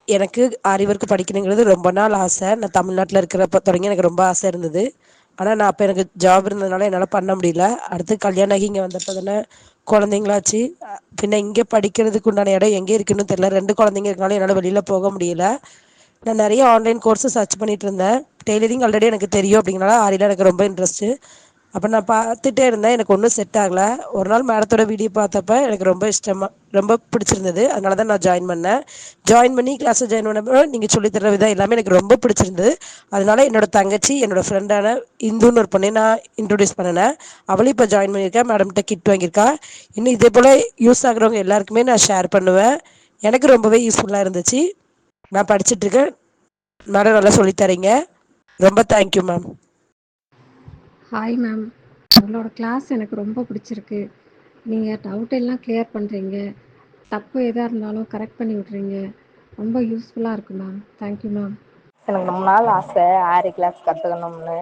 எனக்கு ஆரி ஒர்க் படிக்கணுங்கிறது ரொம்ப நாள் ஆசை. நான் தமிழ்நாட்டில் இருக்கிறப்ப தொடங்கி எனக்கு ரொம்ப ஆசை இருந்தது. ஆனால் நான் அப்போ எனக்கு ஜாப் இருந்ததுனால என்னால் பண்ண முடியல. அடுத்து கல்யாணம் ஆகி இங்கே வந்தப்போ தானே குழந்தைங்களாச்சு. பின்ன இங்கே படிக்கிறதுக்கு உண்டான இடம் எங்கே இருக்குன்னு தெரியல. 2 குழந்தைங்க இருக்கனால என்னால் வெளியில் போக முடியல. நான் நிறைய ஆன்லைன் கோர்ஸு சர்ச் பண்ணிட்டு இருந்தேன். டெய்லரிங் ஆல்ரெடி எனக்கு தெரியும் அப்படிங்கிறனால ஆரியில் எனக்கு ரொம்ப இன்ட்ரெஸ்ட்டு. அப்போ நான் பார்த்துட்டே இருந்தேன், எனக்கு ஒன்றும் செட் ஆகலை. ஒரு நாள் மேடத்தோட வீடியோ பார்த்தப்ப எனக்கு ரொம்ப பிடிச்சிருந்தது. அதனால தான் நான் ஜாயின் பண்ணேன். ஜாயின் பண்ணி கிளாஸை ஜாயின் பண்ணப்போ நீங்கள் சொல்லித்தர விதம் எல்லாமே எனக்கு ரொம்ப பிடிச்சிருந்தது. அதனால என்னோட தங்கச்சி, என்னோட ஃப்ரெண்டான இந்துன்னு ஒரு பொண்ணை நான் இன்ட்ரடியூஸ் பண்ணினேன். அவளும் இப்போ ஜாயின் பண்ணியிருக்கேன். மேடம்கிட்ட கிட் வாங்கியிருக்கா. இன்னும் இதே போல் யூஸ் ஆகுறவங்க எல்லாருக்குமே நான் ஷேர் பண்ணுவேன். எனக்கு ரொம்பவே யூஸ்ஃபுல்லாக இருந்துச்சு. நான் படிச்சுட்ருக்கேன். மேடம் நல்லா சொல்லித்தரீங்க. ரொம்ப தேங்க்யூ மேம். Hi ma'am. உங்களோட கிளாஸ் எனக்கு ரொம்ப பிடிச்சிருக்கு. நீங்கள் டவுட் எல்லாம் கிளியர் பண்ணுறீங்க. தப்பு எதாக இருந்தாலும் கரெக்ட் பண்ணி விட்றீங்க. ரொம்ப யூஸ்ஃபுல்லாக இருக்கு மேம். Thank you ma'am. எனக்கு ரொம்ப நாள் ஆசை ஆரி கிளாஸ் கற்றுக்கணும்னு.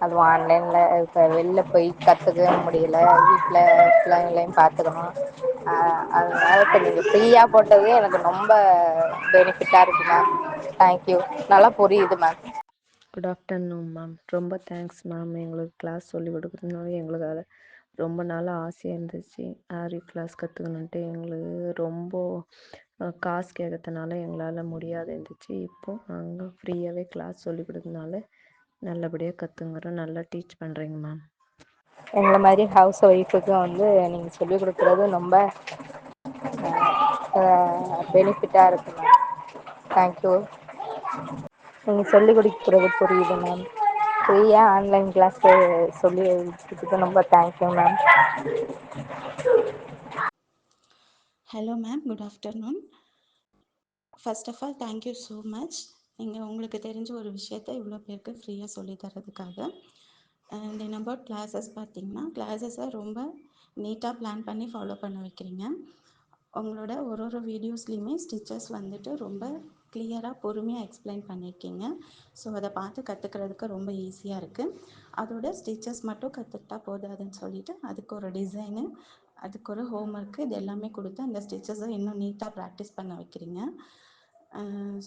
அதுவும் ஆன்லைனில் இப்போ வெளில போய் கற்றுக்கவே முடியல, வீட்டில் பிள்ளைங்களையும் பார்த்துக்கணும். அதனால இப்போ நீங்கள் ஃப்ரீயாக போட்டது எனக்கு ரொம்ப பெனிஃபிட்டாக இருக்குது மேம். தேங்க்யூ. நல்லா புரியுது மேம். Good afternoon ma'am. ரொம்ப தேங்க்ஸ் மேம். எங்களுக்கு கிளாஸ் சொல்லி கொடுக்குறதுனால எங்களுக்கு அதில் ரொம்ப நாளாக ஆசையாக இருந்துச்சு. ஆரி கிளாஸ் கற்றுக்கணுன்ட்டு எங்களுக்கு ரொம்ப காசு கேட்கறதுனால எங்களால் முடியாது இருந்துச்சு. இப்போது நாங்கள் ஃப்ரீயாகவே கிளாஸ் சொல்லி கொடுத்ததுனால நல்லபடியாக கற்றுங்குறோம். நல்லா டீச் பண்ணுறீங்க மேம். எங்களை மாதிரி ஹவுஸ் ஒய்ஃபுக்கு வந்து நீங்கள் சொல்லிக் கொடுக்குறது ரொம்ப பெனிஃபிட்டாக இருக்குது மேம். தேங்க்யூ. நீங்கள் சொல்லிக் கொடுக்குறது புரியுது மேம். ஃப்ரீயாக ஆன்லைன் கிளாஸ் சொல்லி கொடுத்ததுக்கு ரொம்ப thank you ma'am. Hello ma'am, good afternoon. First of all thank you so much. நீங்கள் உங்களுக்கு தெரிஞ்ச ஒரு விஷயத்த இவ்வளோ பேருக்கு ஃப்ரீயாக சொல்லி தரதுக்காக. தென் அபவுட் கிளாஸஸ் பார்த்தீங்கன்னா, கிளாஸஸை ரொம்ப நீட்டாக பிளான் பண்ணி ஃபாலோ பண்ண வைக்கிறீங்க. உங்களோட ஒரு வீடியோஸ்லேயுமே ஸ்டிச்சஸ் வந்துட்டு ரொம்ப கிளியராக பொறுமையாக எக்ஸ்பிளைன் பண்ணியிருக்கீங்க. ஸோ அதை பார்த்து கற்றுக்கிறதுக்கு ரொம்ப ஈஸியாக இருக்குது. அதோட ஸ்டிச்சஸ் மட்டும் கற்றுக்கிட்டா போதாதுன்னு சொல்லிட்டு அதுக்கு ஒரு டிசைனு, அதுக்கு ஒரு ஹோம்ஒர்க்கு, இது எல்லாமே கொடுத்து அந்த ஸ்டிச்சஸை இன்னும் நீட்டாக ப்ராக்டிஸ் பண்ண வைக்கிறீங்க.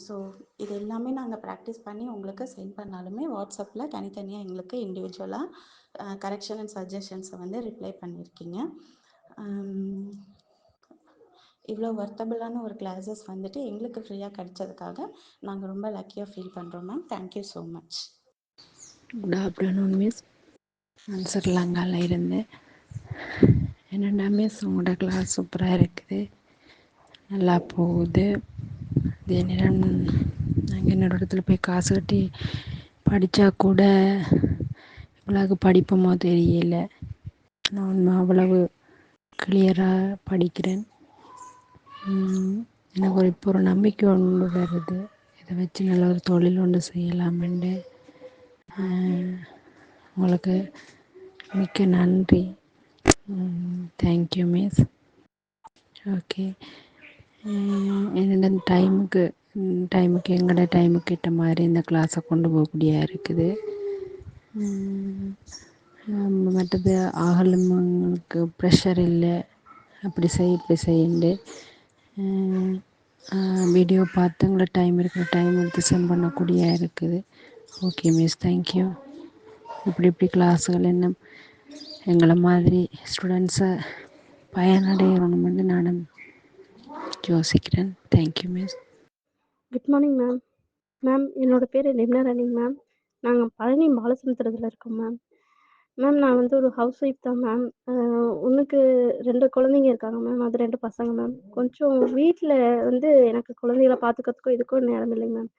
ஸோ இது எல்லாமே நாங்கள் ப்ராக்டிஸ் பண்ணி உங்களுக்கு சென்ட் பண்ணாலுமே வாட்ஸ்அப்பில் தனித்தனியாக எங்களுக்கு இண்டிவிஜுவலாக கரெக்ஷன் அண்ட் சஜஷன்ஸை வந்து ரிப்ளை பண்ணியிருக்கீங்க. இவ்வளோ ஒர்த்தபிளான ஒரு கிளாஸஸ் வந்துட்டு எங்களுக்கு ஃப்ரீயாக கிடைச்சதுக்காக நாங்கள் ரொம்ப லக்கியாக ஃபீல் பண்ணுறோம் ma'am. Thank you so much. Good afternoon miss. நான் ஸ்ரீலங்காவில் இருந்து. என்னென்னா மிஸ், உங்களோட கிளாஸ் சூப்பராக இருக்குது, நல்லா போகுது. அதே நேரம் நாங்கள் என்னோட இடத்துல போய் காசு கட்டி படித்தா கூட இவ்வளவு படிப்போமோ தெரியல. நான் அவ்வளவு கிளியராக படிக்கிறேன். எனக்கு இப்போ ஒரு நம்பிக்கை ஒன்று வருது, இதை வச்சு நல்ல ஒரு தொழில் ஒன்று செய்யலாமென்று. உங்களுக்கு மிக்க நன்றி. Thank you miss. ஓகே, என்னென்ன டைமுக்கு எங்களோட டைமுக்கு ஏற்ற மாதிரி இந்த கிளாஸை கொண்டு போகக்கூடியா இருக்குது. மற்றது ஆகலுக்கு ப்ரெஷர் இல்லை, அப்படி இப்படி செய்யுண்டு வீடியோ பார்த்து உங்களோட டைம் இருக்கிற டைம் எடுத்து சென்ட் பண்ணக்கூடியா இருக்குது. Okay miss, thank you. இப்படி கிளாஸுகள் இன்னும் எங்களை மாதிரி ஸ்டூடெண்ட்ஸை பயனடையணும்னு நான் யோசிக்கிறேன். Thank you miss. Good morning ma'am. Ma'am, என்னோடய பேர் நிம்னா ராணி மேம். நாங்கள் பழனி பாலசமுத்திரத்தில் இருக்கோம் மேம். மேம், நான் வந்து ஒரு ஹவுஸ் ஒய்ஃப் தான் மேம். ஒன்றுக்கு 2 குழந்தைங்க இருக்காங்க மேம். அது 2 பசங்க மேம். கொஞ்சம் வீட்டில் வந்து எனக்கு குழந்தைகள பார்த்துக்கிறதுக்கும் இதுக்கும் நேரம் இல்லைங்க மேம்.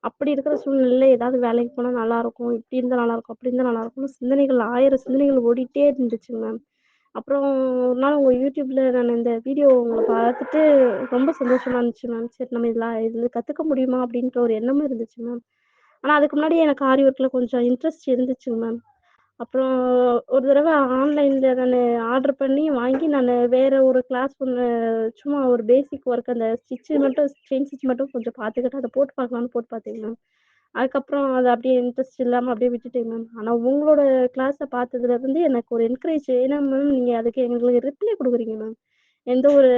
அப்படி இருக்கிற சூழ்நிலையில் ஏதாவது வேலைக்கு போனால் நல்லாயிருக்கும், இப்படி இருந்தால் நல்லாயிருக்கும், அப்படி இருந்தால் நல்லாயிருக்கும்னு சிந்தனைகள் 1000 சிந்தனைகள் ஓடிட்டே இருந்துச்சுங்க மேம். அப்புறம் ஒரு நாள் உங்கள் யூடியூப்பில் நான் இந்த வீடியோ உங்களை பார்த்துட்டு ரொம்ப சந்தோஷமாக இருந்துச்சு மேம். சரி, நம்ம இதில் கற்றுக்க முடியுமா அப்படின்ற ஒரு எண்ணமும் இருந்துச்சு மேம். ஆனால் அதுக்கு முன்னாடி எனக்கு ஆரி ஒர்க்கில் கொஞ்சம் இன்ட்ரெஸ்ட் இருந்துச்சுங்க மேம். அப்புறம் ஒரு தடவை ஆன்லைனில் நான் ஆர்டர் பண்ணி வாங்கி நான் வேறு ஒரு கிளாஸ் ஒன்று சும்மா ஒரு பேசிக் ஒர்க் அந்த செயின் ஸ்டிச் மட்டும் கொஞ்சம் பார்த்துக்கிட்டு அதை போட்டு பார்க்கலான்னு போட்டு பார்த்தேங்க மேம். அதுக்கப்புறம் அது அப்படியே இன்ட்ரெஸ்ட் இல்லாமல் அப்படியே விட்டுட்டேங்க மேம். ஆனால் உங்களோட கிளாஸை பார்த்ததுலேருந்து எனக்கு ஒரு என்கரேஜ். ஏன்னா மேம், நீங்கள் அதுக்கு எங்களுக்கு ரிப்ளை கொடுக்குறீங்க மேம். எந்த ஒரு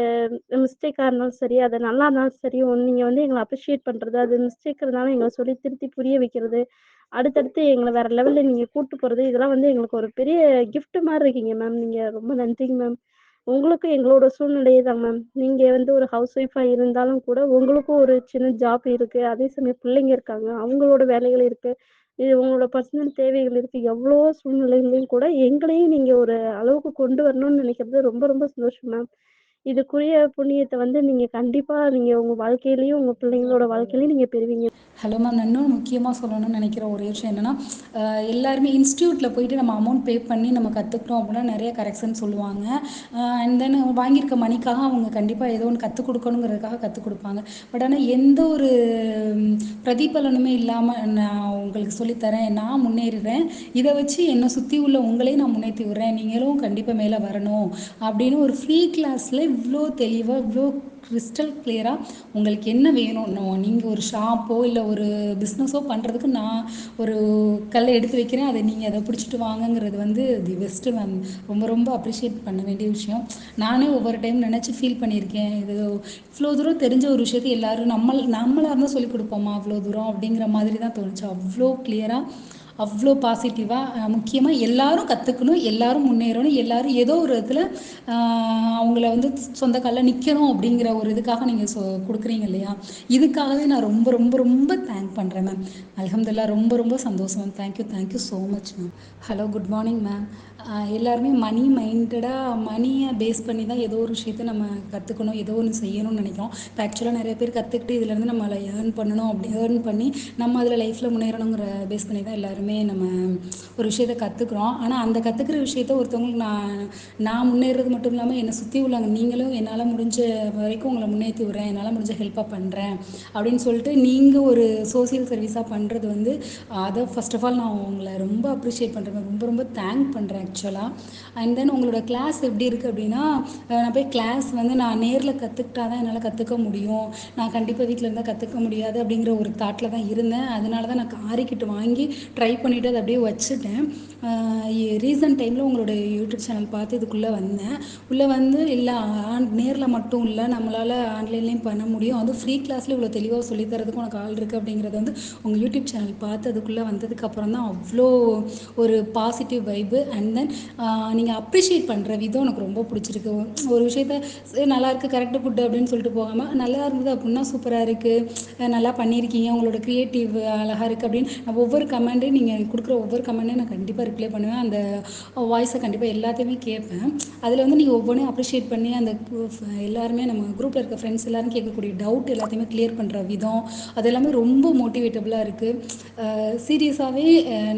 மிஸ்டேக்காக இருந்தாலும் சரி, அது நல்லா இருந்தாலும் சரி, நீங்கள் வந்து எங்களை அப்ரிஷியேட் பண்ணுறது, அது மிஸ்டேக் இருந்தாலும் எங்களை சொல்லி திருத்தி புரிய வைக்கிறது, அடுத்தடுத்து எங்களை வேறு லெவலில் நீங்கள் கூப்பிட்டு போகிறது, இதெல்லாம் வந்து எங்களுக்கு ஒரு பெரிய கிஃப்ட் மாதிரி இருக்கீங்க மேம். நீங்கள் ரொம்ப நன்றிங்க மேம். உங்களுக்கும் எங்களோட சூழ்நிலையே தான் மேம். நீங்கள் வந்து ஒரு ஹவுஸ் ஒய்ஃபாக இருந்தாலும் கூட உங்களுக்கும் ஒரு சின்ன ஜாப் இருக்குது, அதே சமயம் பிள்ளைங்க இருக்காங்க, அவங்களோட வேலைகள் இருக்குது, இது உங்களோட பர்சனல் தேவைகள் இருக்குது. எவ்வளோ சூழ்நிலைகளையும் கூட எங்களையும் நீங்கள் ஒரு அளவுக்கு கொண்டு வரணும்னு நினைக்கிறது ரொம்ப ரொம்ப சந்தோஷம் மேம். இதுக்குரிய புண்ணியத்தை வந்து நீங்கள் கண்டிப்பாக நீங்கள் உங்கள் வாழ்க்கையிலையும் உங்கள் பிள்ளைங்களோட வாழ்க்கையிலையும் நீங்கள் பெறுவீங்க. ஹலோ மேம், நான் இன்னும் முக்கியமாக சொல்லணும்னு நினைக்கிற ஒரே விஷயம் என்னென்னா, எல்லாருமே இன்ஸ்டியூட்டில் போயிட்டு நம்ம அமௌண்ட் பே பண்ணி நம்ம கற்றுக்கிட்டோம் அப்படின்னா நிறைய கரெக்ஷன் சொல்லுவாங்க. அண்ட் தென் வாங்கியிருக்க மணிக்காக அவங்க கண்டிப்பாக ஏதோ ஒன்று கற்றுக் கொடுக்கணுங்கிறதுக்காக கற்றுக் கொடுப்பாங்க. பட் ஆனால் எந்த ஒரு பிரதிபலனுமே இல்லாமல் நான் உங்களுக்கு சொல்லித்தரேன், நான் முன்னேறுறேன், இதை வச்சு என்னை சுற்றி உள்ள உங்களையும் நான் முன்னேற்றி விடுறேன், நீங்களும் கண்டிப்பாக மேலே வரணும் அப்படின்னு ஒரு ஃப்ரீ கிளாஸில் இவ்வளோ தெளிவாக இவ்வளோ கிறிஸ்டல் கிளியராக உங்களுக்கு என்ன வேணும், நீங்கள் ஒரு ஷாப்போ இல்லை ஒரு பிஸ்னஸோ பண்ணுறதுக்கு நான் ஒரு கல்லை எடுத்து வைக்கிறேன், அதை நீங்கள் அதை பிடிச்சிட்டு வாங்கங்கிறது வந்து தி பெஸ்ட்டு மேம். ரொம்ப ரொம்ப அப்ரிஷியேட் பண்ண வேண்டிய விஷயம். நானே ஒவ்வொரு டைம் நினச்சி ஃபீல் பண்ணியிருக்கேன், இது இவ்வளோ தூரம் தெரிஞ்ச ஒரு விஷயத்தை எல்லாரும் நம்மளாக இருந்தால் சொல்லிக் கொடுப்போமா அவ்வளோ தூரம் அப்படிங்கிற மாதிரி தான் தோணுச்சு. அவ்வளோ கிளியராக, அவ்வளோ பாசிட்டிவாக, முக்கியமாக எல்லாரும் கற்றுக்கணும், எல்லாரும் முன்னேறணும், எல்லாரும் ஏதோ ஒரு இடத்துல அவங்கள வந்து சொந்த காலில் நிற்கணும் அப்படிங்கிற ஒரு இதுக்காக நீங்கள் கொடுக்குறீங்க இல்லையா, இதுக்காகவே நான் ரொம்ப ரொம்ப ரொம்ப தேங்க் பண்ணுறேன் மேம். அல்ஹம்துலில்லாஹ், ரொம்ப ரொம்ப சந்தோஷம் ma'am. Thank you so much ma'am. Hello, good morning ma'am. எல்லாருமே மணி மைண்டடாக, மணியை பேஸ் பண்ணி தான் ஏதோ ஒரு விஷயத்தை நம்ம கற்றுக்கணும், ஏதோ ஒன்று செய்யணும்னு நினைக்கிறோம். இப்போ ஆக்சுவலாக நிறைய பேர் கற்றுக்கிட்டு இதுலேருந்து நம்மளை ஏர்ன் பண்ணணும், அப்படி ஏர்ன் பண்ணி நம்ம அதில் லைஃப்பில் முன்னேறணுங்கிற பேஸ் பண்ணி தான் எல்லாருமே நம்ம ஒரு விஷயத்தை கற்றுக்குறோம். ஆனால் அந்த கற்றுக்கிற விஷயத்த ஒருத்தவங்களுக்கு நான் முன்னேறது மட்டும் இல்லாமல் என்னை சுற்றி உள்ளவங்க நீங்களும் என்னால் முடிஞ்ச வரைக்கும் உங்களை முன்னேற்றி விட்றேன், என்னால் முடிஞ்ச ஹெல்ப்பாக பண்ணுறேன் அப்படின்னு சொல்லிட்டு நீங்கள் ஒரு சோசியல் சர்வீஸாக பண்ணுறது வந்து, அதை ஃபர்ஸ்ட் ஆஃப் ஆல் நான் உங்களை ரொம்ப அப்ரிஷியேட் பண்ணுறேன், ரொம்ப ரொம்ப தேங்க் பண்ணுறேன் ஆக்சுவலாக. அண்ட் தென் உங்களோட கிளாஸ் எப்படி இருக்குது அப்படின்னா, நான் போய் கிளாஸ் வந்து நான் நேரில் கற்றுக்கிட்டா தான் என்னால் கற்றுக்க முடியும், நான் கண்டிப்பாக வீட்டில் இருந்தால் கற்றுக்க முடியாது அப்படிங்கிற ஒரு தாட்டில் தான் இருந்தேன். அதனால தான் நான் ஆரிக்கிட்டு வாங்கி ட்ரை பண்ணிவிட்டு அதை அப்படியே வச்சுட்டேன். ரீசன்ட் டைமில் உங்களோட யூடியூப் சேனல் பார்த்து இதுக்குள்ளே வந்தேன். உள்ளே வந்து இல்லை நேரில் மட்டும் இல்லை, நம்மளால் ஆன்லைன்லேயும் பண்ண முடியும், அதுவும் ஃப்ரீ கிளாஸில் இவ்வளோ தெளிவாக சொல்லித்தரதுக்கு உனக்கு ஆள் இருக்குது அப்படிங்கிறது வந்து உங்கள் யூடியூப் சேனல் பார்த்து அதுக்குள்ளே வந்ததுக்கப்புறம் தான் அவ்வளோ ஒரு பாசிட்டிவ் வைப்பு. அண்ட் தென் நீங்கள் அப்ரிஷியேட் பண்ணுற விதம் எனக்கு ரொம்ப பிடிச்சிருக்கு. ஒரு விஷயத்த நல்லா இருக்குது கரெக்டு ஃபுட்டு அப்படின்னு சொல்லிட்டு போகாமல், நல்லா இருந்தது அப்படின்னா சூப்பராக இருக்குது, நல்லா பண்ணியிருக்கீங்க, உங்களோட க்ரியேட்டிவ் அழகாக இருக்குது அப்படின்னு நான் ஒவ்வொரு கமெண்ட்டையும் நீங்கள் கொடுக்குற ஒவ்வொரு கமெண்ட்டையும் நான் கண்டிப்பாக ரிப்ளை பண்ணுவேன். அந்த வாய்ஸை கண்டிப்பாக எல்லாத்தையுமே கேட்பேன். அதில் வந்து நீங்கள் ஒவ்வொன்றையும் அப்ரிஷியேட் பண்ணி அந்த எல்லாருமே நம்ம குரூப்பில் இருக்க ஃப்ரெண்ட்ஸ் எல்லாரும் கேட்கக்கூடிய டவுட் எல்லாத்தையுமே கிளியர் பண்ணுற விதம், அது எல்லாமே ரொம்ப மோட்டிவேட்டபுளாக இருக்குது. சீரியஸாகவே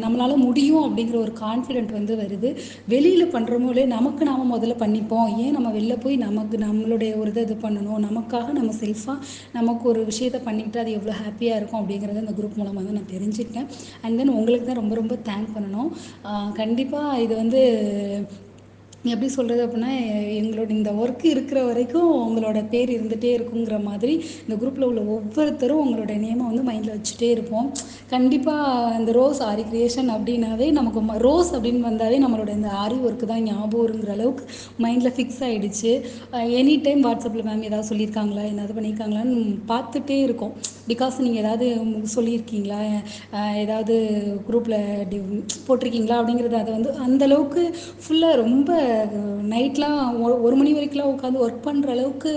நம்மளால் முடியும் அப்படிங்கிற ஒரு கான்ஃபிடென்ட் வந்து வருது. வெளியில் பண்ணுறோமோலே நமக்கு நாம் முதல்ல பண்ணிப்போம், ஏன் நம்ம வெளில போய் நம்மளுடைய ஒரு இது பண்ணணும், நமக்காக நம்ம செல்ஃபாக நமக்கு ஒரு விஷயத்தை பண்ணிக்கிட்டு அது எவ்வளோ ஹாப்பியாக இருக்கும் அப்படிங்கிறத இந்த குரூப் மூலமாக தான் நான் தெரிஞ்சுக்கிட்டேன். அண்ட் தென் உங்களுக்கு தான் ரொம்ப ரொம்ப தேங்க் பண்ணணும். கண்டிப்பாக இது வந்து எப்படி சொல்கிறது அப்படின்னா, எங்களோட இந்த ஒர்க் இருக்கிற வரைக்கும் உங்களோட பேர் இருந்துகிட்டே இருக்குங்கிற மாதிரி இந்த குரூப்பில் உள்ள ஒவ்வொருத்தரும் உங்களோட நேமை வந்து மைண்டில் வச்சுட்டே இருப்போம். கண்டிப்பாக இந்த ரோஸ் ஆரி கிரியேஷன் அப்படின்னாவே நமக்கு ரோஸ் அப்படின்னு வந்தாவே நம்மளோட இந்த ஆரி ஒர்க்கு தான் ஞாபகம் வருங்கிற அளவுக்கு மைண்டில் ஃபிக்ஸ் ஆகிடுச்சு. எனி டைம் வாட்ஸ்அப்பில் மேம் ஏதாவது சொல்லியிருக்காங்களா, ஏதாவது பண்ணியிருக்காங்களான்னு பார்த்துட்டே இருக்கோம். பிகாஸ் நீங்கள் ஏதாவது சொல்லியிருக்கீங்களா, ஏதாவது குரூப்பில் போட்டிருக்கீங்களா அப்படிங்கிறது, அதை வந்து அந்தளவுக்கு ஃபுல்லாக ரொம்ப நைட்லாம் 1 மணி வரைக்கும்லாம் உட்காந்து ஒர்க் பண்ணுற அளவுக்கு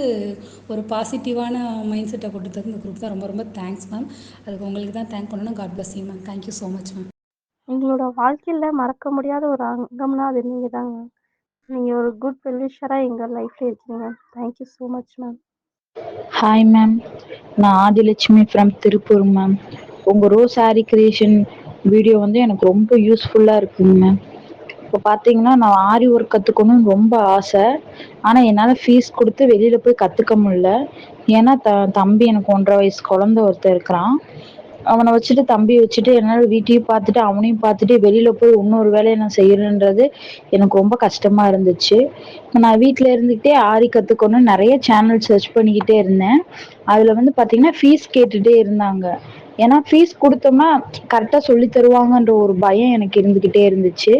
ஒரு பாசிட்டிவான மைண்ட் செட்டை கொடுத்தது இந்த குரூப் தான். ரொம்ப ரொம்ப தேங்க்ஸ் மேம். அதுக்கு உங்களுக்கு தான் தேங்க் பண்ணணும். God bless you ma'am. Thank you so much ma'am. எங்களோட வாழ்க்கையில் மறக்க முடியாத ஒரு அங்கம்னா அது நீங்கள் தாங்க. நீங்கள் ஒரு குட் வெல்விஷராக எங்கள் லைஃப்பில் இருக்கீங்க. Thank you so much ma'am. Hi ma'am, நான் ஆதிலட்சுமி ஃப்ரம் திருப்பூர் மேம். உங்கள் ரோஸ் சாரி கிரியேஷன் வீடியோ வந்து எனக்கு ரொம்ப யூஸ்ஃபுல்லாக இருக்குங்க மேம். இப்போ பார்த்தீங்கன்னா நான் ஆரி ஒர்க் கற்றுக்கணும்னு ரொம்ப ஆசை, ஆனால் என்னால் ஃபீஸ் கொடுத்து வெளியில் போய் கற்றுக்க முடியல. ஏன்னா தம்பி எனக்கு 1.5 வயசு குழந்த ஒருத்தன் இருக்கிறான். அவனை வச்சுட்டு தம்பியை வச்சுட்டு என்னால் வீட்டையும் பார்த்துட்டு அவனையும் பார்த்துட்டு வெளியில் போய் இன்னொரு வேலையை நான் செய்யணுன்றது எனக்கு ரொம்ப கஷ்டமாக இருந்துச்சு. நான் வீட்டில் இருந்துக்கிட்டே ஆரி கற்றுக்கணும்னு நிறைய சேனல் சர்ச் பண்ணிக்கிட்டே இருந்தேன். அதில் வந்து பார்த்திங்கன்னா ஃபீஸ் கேட்டுகிட்டே இருந்தாங்க. ஏன்னா ஃபீஸ் கொடுத்தோம்னா கரெக்டாக சொல்லி தருவாங்கன்ற ஒரு பயம் எனக்கு இருந்துக்கிட்டே இருந்துச்சு.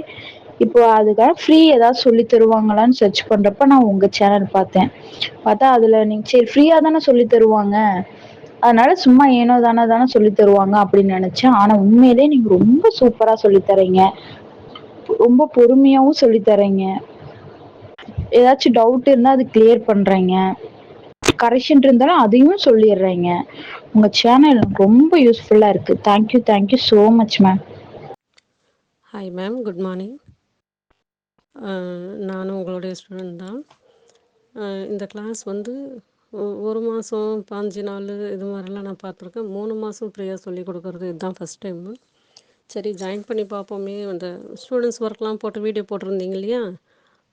இப்போ அதுக்காக ஃப்ரீ ஏதாவது சொல்லி தருவாங்களான்னு சர்ச் பண்ணுறப்ப நான் உங்கள் சேனல் பார்த்தா அதில் நீங்கள் சரி ஃப்ரீயாக தானே சொல்லி தருவாங்க, அதனால சும்மா ஏனோ தானே சொல்லி தருவாங்க அப்படின்னு நினச்சேன். ஆனால் உண்மையிலே நீங்கள் ரொம்ப சூப்பராக சொல்லித்தரீங்க, ரொம்ப பொறுமையாகவும் சொல்லித்தரீங்க. ஏதாச்சும் டவுட் இருந்தால் அது கிளியர் பண்ணுறீங்க, கரெக்ஷன் இருந்தாலும் அதையும் சொல்லிடுறீங்க. உங்கள் சேனல் எனக்கு ரொம்ப யூஸ்ஃபுல்லாக இருக்குது. Thank you so much ma'am. Hi ma'am, good morning. நானும் உங்களுடைய ஸ்டூடெண்ட் தான். இந்த கிளாஸ் வந்து 1 மாதம் 15 நாள் இது மாதிரிலாம் நான் பார்த்துருக்கேன். 3 மாதம் ஃப்ரீயாக சொல்லி கொடுக்குறது இதுதான் ஃபஸ்ட் டைமு. சரி ஜாயின் பண்ணி பார்ப்போமே, அந்த ஸ்டூடெண்ட்ஸ் ஒர்க்லாம் போட்டு வீடியோ போட்டிருந்தீங்க இல்லையா,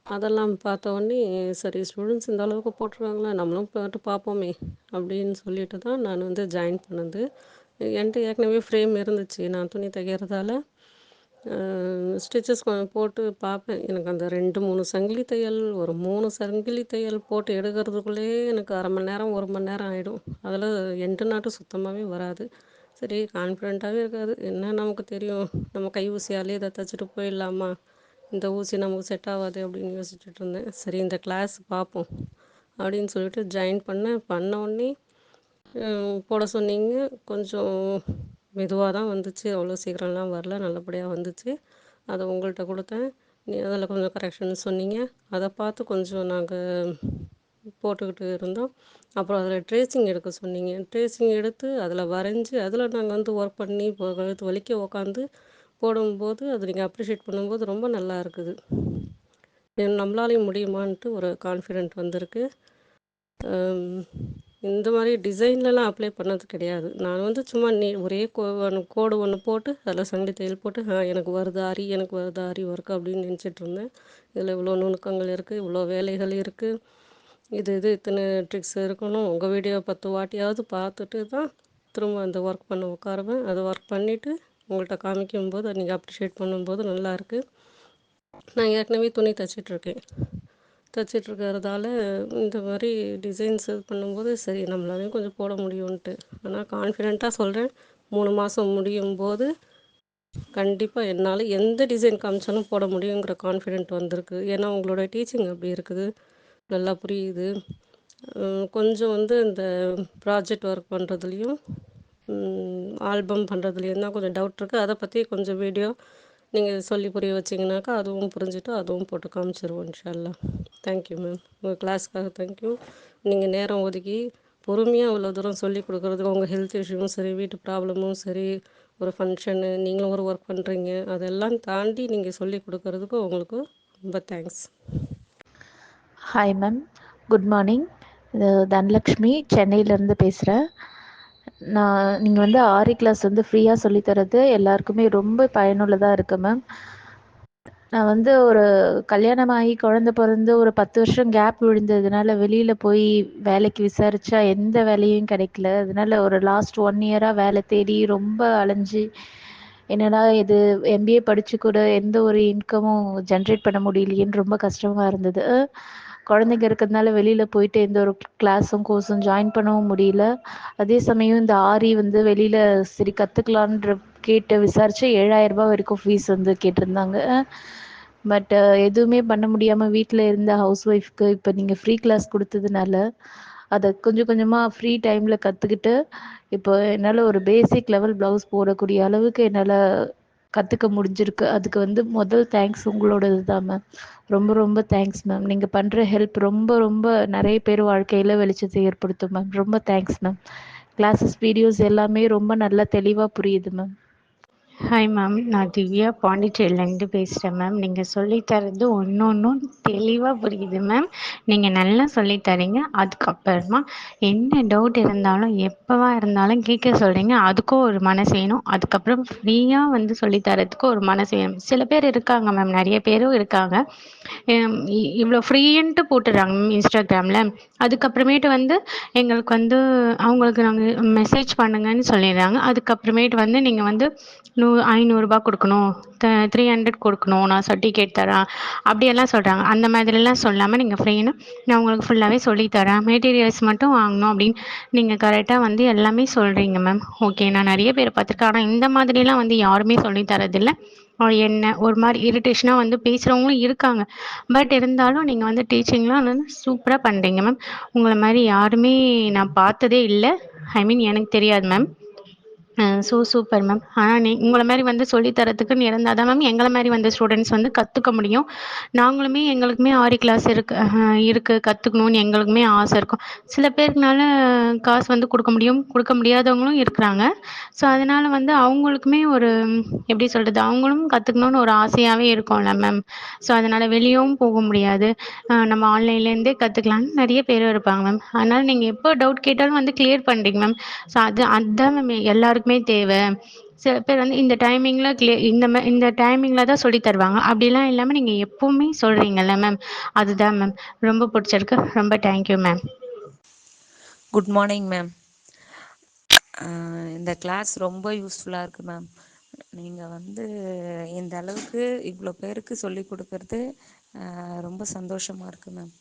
அதெல்லாம் பார்த்த உடனே சரி ஸ்டூடெண்ட்ஸ் இந்த அளவுக்கு போட்டிருக்காங்களா, நம்மளும் போட்டு பார்ப்போமே அப்படின்னு சொல்லிட்டு தான் நான் வந்து ஜாயின் பண்ணது. என்கிட்ட ஏற்கனவே ஃப்ரேம் இருந்துச்சு, நான் துணி தைக்கிறதால ஸ்டிச்சஸ் போட்டு பார்ப்பேன். எனக்கு அந்த 2, 3 சங்கிலி தையல், ஒரு 3 சங்கிலி தையல் போட்டு எடுக்கிறதுக்குள்ளேயே எனக்கு 1/2 மணி நேரம், 1 மணி நேரம் ஆகிடும். அதில் எண்டு நாட்டு சுத்தமாகவே வராது. சரி கான்ஃபிடென்ட்டாகவே இருக்காது. என்ன நமக்கு தெரியும், நம்ம கை ஊசியாலே இதை தைச்சிட்டு போயிடலாமா, இந்த ஊசி நமக்கு செட் ஆகாது அப்படின்னு யோசிச்சுட்டு இருந்தேன். சரி இந்த கிளாஸ் பார்ப்போம் அப்படின்னு சொல்லிட்டு ஜாயின் பண்ண உடனே போட சொன்னீங்க. கொஞ்சம் மெதுவாக தான் வந்துச்சு, அவ்வளோ சீக்கிரம்லாம் வரல, நல்லபடியாக வந்துச்சு. அதை உங்கள்கிட்ட கொடுத்தேன். அதில் கொஞ்சம் கரெக்ஷன் சொன்னீங்க. அதை பார்த்து கொஞ்சம் நாங்கள் போட்டுக்கிட்டு இருந்தோம். அப்புறம் அதில் ட்ரேசிங் எடுக்க சொன்னீங்க. ட்ரேசிங் எடுத்து அதில் வரைஞ்சி அதில் நாங்கள் வந்து ஒர்க் பண்ணி கழுத்து வலிக்க உக்காந்து போடும்போது அது நீங்கள் அப்ரிஷியேட் பண்ணும்போது ரொம்ப நல்லா இருக்குது. நம்மளாலையும் முடியுமான்ட்டு ஒரு கான்ஃபிடென்ட் வந்திருக்கு. இந்த மாதிரி டிசைன்லலாம் அப்ளை பண்ணது கிடையாது. நான் வந்து சும்மா ஒரே கோடு ஒன்று போட்டு அதில் சங்கிலி தையல் போட்டு எனக்கு வருது ஆரி, எனக்கு வருது ஆரி ஒர்க் அப்படின்னு நினச்சிட்டு இருந்தேன். இதில் இவ்வளோ நுணுக்கங்கள் இருக்குது, இவ்வளோ வேலைகள் இருக்குது, இத்தனை ட்ரிக்ஸ் இருக்கணும். உங்கள் வீடியோ 10 வாட்டியாவது பார்த்துட்டு தான் திரும்ப அந்த ஒர்க் பண்ண உட்காருவேன். அதை ஒர்க் பண்ணிவிட்டு உங்கள்கிட்ட காமிக்கும்போது அதை நீங்கள் அப்ரிஷியேட் பண்ணும்போது நல்லாயிருக்கு. நான் ஏற்கனவே துணி தைச்சிட்ருக்கிறதால இந்த மாதிரி டிசைன்ஸ் இது பண்ணும்போது சரி நம்மளாலையும் கொஞ்சம் போட முடியும்ன்ட்டு. ஆனால் கான்ஃபிடென்ட்டாக சொல்கிறேன், 3 மாதம் முடியும் போது கண்டிப்பாக என்னால் எந்த டிசைன் காமிச்சாலும் போட முடியுங்கிற கான்ஃபிடென்ட் வந்திருக்கு. ஏன்னா உங்களோட டீச்சிங் அப்படி இருக்குது, நல்லா புரியுது. கொஞ்சம் வந்து இந்த ப்ராஜெக்ட் ஒர்க் பண்ணுறதுலையும் ஆல்பம் பண்ணுறதுலையும் தான் கொஞ்சம் டவுட் இருக்குது. அதை பற்றி கொஞ்சம் வீடியோ நீங்கள் சொல்லி புரிய வச்சிங்கனாக்கா அதுவும் புரிஞ்சுட்டு அதுவும் போட்டு காமிச்சிருவோம் இன்ஷா அல்லாஹ். தேங்க்யூ மேம், உங்கள் கிளாஸ்க்காக தேங்க்யூ. நீங்கள் நேரம் ஒதுக்கி பொறுமையாக இவ்வளோ தூரம் சொல்லி கொடுக்குறதுக்கு, உங்கள் ஹெல்த் இஷ்யூவும் சரி, வீட்டு ப்ராப்ளமும் சரி, ஒரு ஃபங்க்ஷனு, நீங்களும் ஒரு ஒர்க் பண்ணுறீங்க, அதெல்லாம் தாண்டி நீங்கள் சொல்லி கொடுக்குறதுக்கு உங்களுக்கு ரொம்ப thanks. Hi ma'am, good morning. இது தனலக்ஷ்மி சென்னையிலேருந்து பேசுகிறேன். நீங்கள் வந்து ஆரி கிளாஸ் வந்து ஃப்ரீயாக சொல்லித்தரது எல்லாருக்குமே ரொம்ப பயனுள்ளதாக இருக்குது மேம். நான் வந்து ஒரு கல்யாணமாகி குழந்த பிறந்து ஒரு 10 வருஷம் கேப் விழுந்ததுனால வெளியில் போய் வேலைக்கு விசாரித்தா எந்த வேலையும் கிடைக்கல. அதனால ஒரு லாஸ்ட் 1 இயராக வேலை தேடி ரொம்ப அலைஞ்சி என்னடா இது எம்பிஏ படித்து கூட எந்த ஒரு இன்கமும் ஜென்ரேட் பண்ண முடியலையேன்னு ரொம்ப கஷ்டமாக இருந்தது. குழந்தைங்க இருக்கிறதுனால வெளியில் போயிட்டு எந்த ஒரு கிளாஸும் கோர்ஸும் ஜாயின் பண்ணவும் முடியல. அதே சமயம் இந்த ஆரி வந்து வெளியில் சரி கற்றுக்கலான்ற கேட்டு விசாரித்து 7000 ரூபாய் வரைக்கும் ஃபீஸ் வந்து கேட்டிருந்தாங்க. பட் எதுவுமே பண்ண முடியாமல் வீட்டில் இருந்த ஹவுஸ் ஒய்ஃப்க்கு இப்போ நீங்கள் ஃப்ரீ கிளாஸ் கொடுத்ததுனால அதை கொஞ்சம் கொஞ்சமாக ஃப்ரீ டைமில் கற்றுக்கிட்டு இப்போ என்னால் ஒரு பேசிக் லெவல் ப்ளவுஸ் போடக்கூடிய அளவுக்கு என்னால் கற்றுக்க முடிஞ்சிருக்கு. அதுக்கு வந்து முதல் தேங்க்ஸ் உங்களோடது தான் மேம். ரொம்ப ரொம்ப தேங்க்ஸ் மேம். நீங்கள் பண்ணுற ஹெல்ப் ரொம்ப ரொம்ப நிறைய பேர் வாழ்க்கையில் வெளிச்சத்தை ஏற்படுத்தும் மேம். ரொம்ப தேங்க்ஸ் மேம். கிளாஸஸ் வீடியோஸ் எல்லாமே ரொம்ப நல்லா தெளிவாக புரியுது மேம். ஹாய் மேம், நான் திவ்யா பாண்டிச்சேரியிலேருந்து பேசுகிறேன் மேம். நீங்கள் சொல்லித்தரது ஒன்றும் தெளிவாக புரியுது மேம். நீங்கள் நல்லா சொல்லித்தரீங்க. அதுக்கப்புறமா என்ன டவுட் இருந்தாலும் எப்போவா இருந்தாலும் கேட்க சொல்கிறீங்க. அதுக்கும் ஒரு மனசு வேணும். அதுக்கப்புறம் ஃப்ரீயாக வந்து சொல்லித்தரதுக்கு ஒரு மனசு வேணும். சில பேர் இருக்காங்க மேம், நிறைய பேரும் இருக்காங்க. இவ்வளோ ஃப்ரீன்ட்டு போட்டுடுறாங்க மேம் இன்ஸ்டாகிராமில். அதுக்கப்புறமேட்டு வந்து எங்களுக்கு வந்து அவங்களுக்கு நாங்கள் மெசேஜ் பண்ணுங்கன்னு சொல்லிடுறாங்க. அதுக்கப்புறமேட்டு வந்து நீங்கள் வந்து 500 கொடுக்கணும், 300 கொடுக்கணும், நான் சர்டிஃபிகேட் தரேன் அப்படியெல்லாம் சொல்கிறாங்க. அந்த மாதிரிலாம் சொல்லாமல் நீங்கள் ஃப்ரீன்னு நான் உங்களுக்கு ஃபுல்லாகவே சொல்லித்தரேன், மெட்டீரியல்ஸ் மட்டும் வாங்கணும் அப்படின்னு நீங்கள் கரெக்டாக வந்து எல்லாமே சொல்கிறீங்க மேம். ஓகே, நான் நிறைய பேர் பார்த்துருக்கேன். ஆனால் இந்த மாதிரிலாம் வந்து யாருமே சொல்லித்தரதில்லை. என்ன ஒரு மாதிரி இரிட்டேஷனாக வந்து பேசுகிறவங்களும் இருக்காங்க. பட் இருந்தாலும் நீங்கள் வந்து டீச்சிங்லாம் வந்து சூப்பராக பண்ணுறீங்க மேம். உங்களை மாதிரி யாருமே நான் பார்த்ததே இல்லை. ஐ மீன் எனக்கு தெரியாது மேம். Super ma'am. ஆனால் உங்களை மாதிரி வந்து சொல்லித்தரத்துக்குன்னு இருந்தால் தான் மேம் எங்களை மாதிரி வந்து ஸ்டூடெண்ட்ஸ் வந்து கற்றுக்க முடியும். நாங்களுமே எங்களுக்குமே ஆரி கிளாஸ் இருக்குது கற்றுக்கணுன்னு எங்களுக்குமே ஆசை இருக்கும். சில பேருக்குனால காசு வந்து கொடுக்க முடியாதவங்களும் இருக்கிறாங்க. ஸோ அதனால் வந்து அவங்களுக்குமே ஒரு எப்படி சொல்கிறது, அவங்களும் கற்றுக்கணுன்னு ஒரு ஆசையாகவே இருக்கும்ல மேம். ஸோ அதனால் வெளியவும் போக முடியாது, நம்ம ஆன்லைன்லேருந்தே கற்றுக்கலான்னு நிறைய பேர் இருப்பாங்க மேம். அதனால் நீங்கள் எப்போ டவுட் கேட்டாலும் வந்து கிளியர் பண்ணுறீங்க மேம். ஸோ அதுதான் மேம் எல்லாருக்குமே தேவை. சில பேர் வந்து இந்த டைமிங்கில் இந்த டைமிங்கில் தான் சொல்லி தருவாங்க. அப்படிலாம் இல்லாமல் நீங்கள் எப்போவுமே சொல்கிறீங்கல்ல மேம், அதுதான் மேம் ரொம்ப பிடிச்சிருக்கு. ரொம்ப thank you ma'am. Good morning ma'am. இந்த கிளாஸ் ரொம்ப யூஸ்ஃபுல்லாக இருக்குது மேம். நீங்கள் வந்து இந்த அளவுக்கு இவ்வளோ பேருக்கு சொல்லி கொடுக்கறது ரொம்ப சந்தோஷமாக இருக்குது மேம்.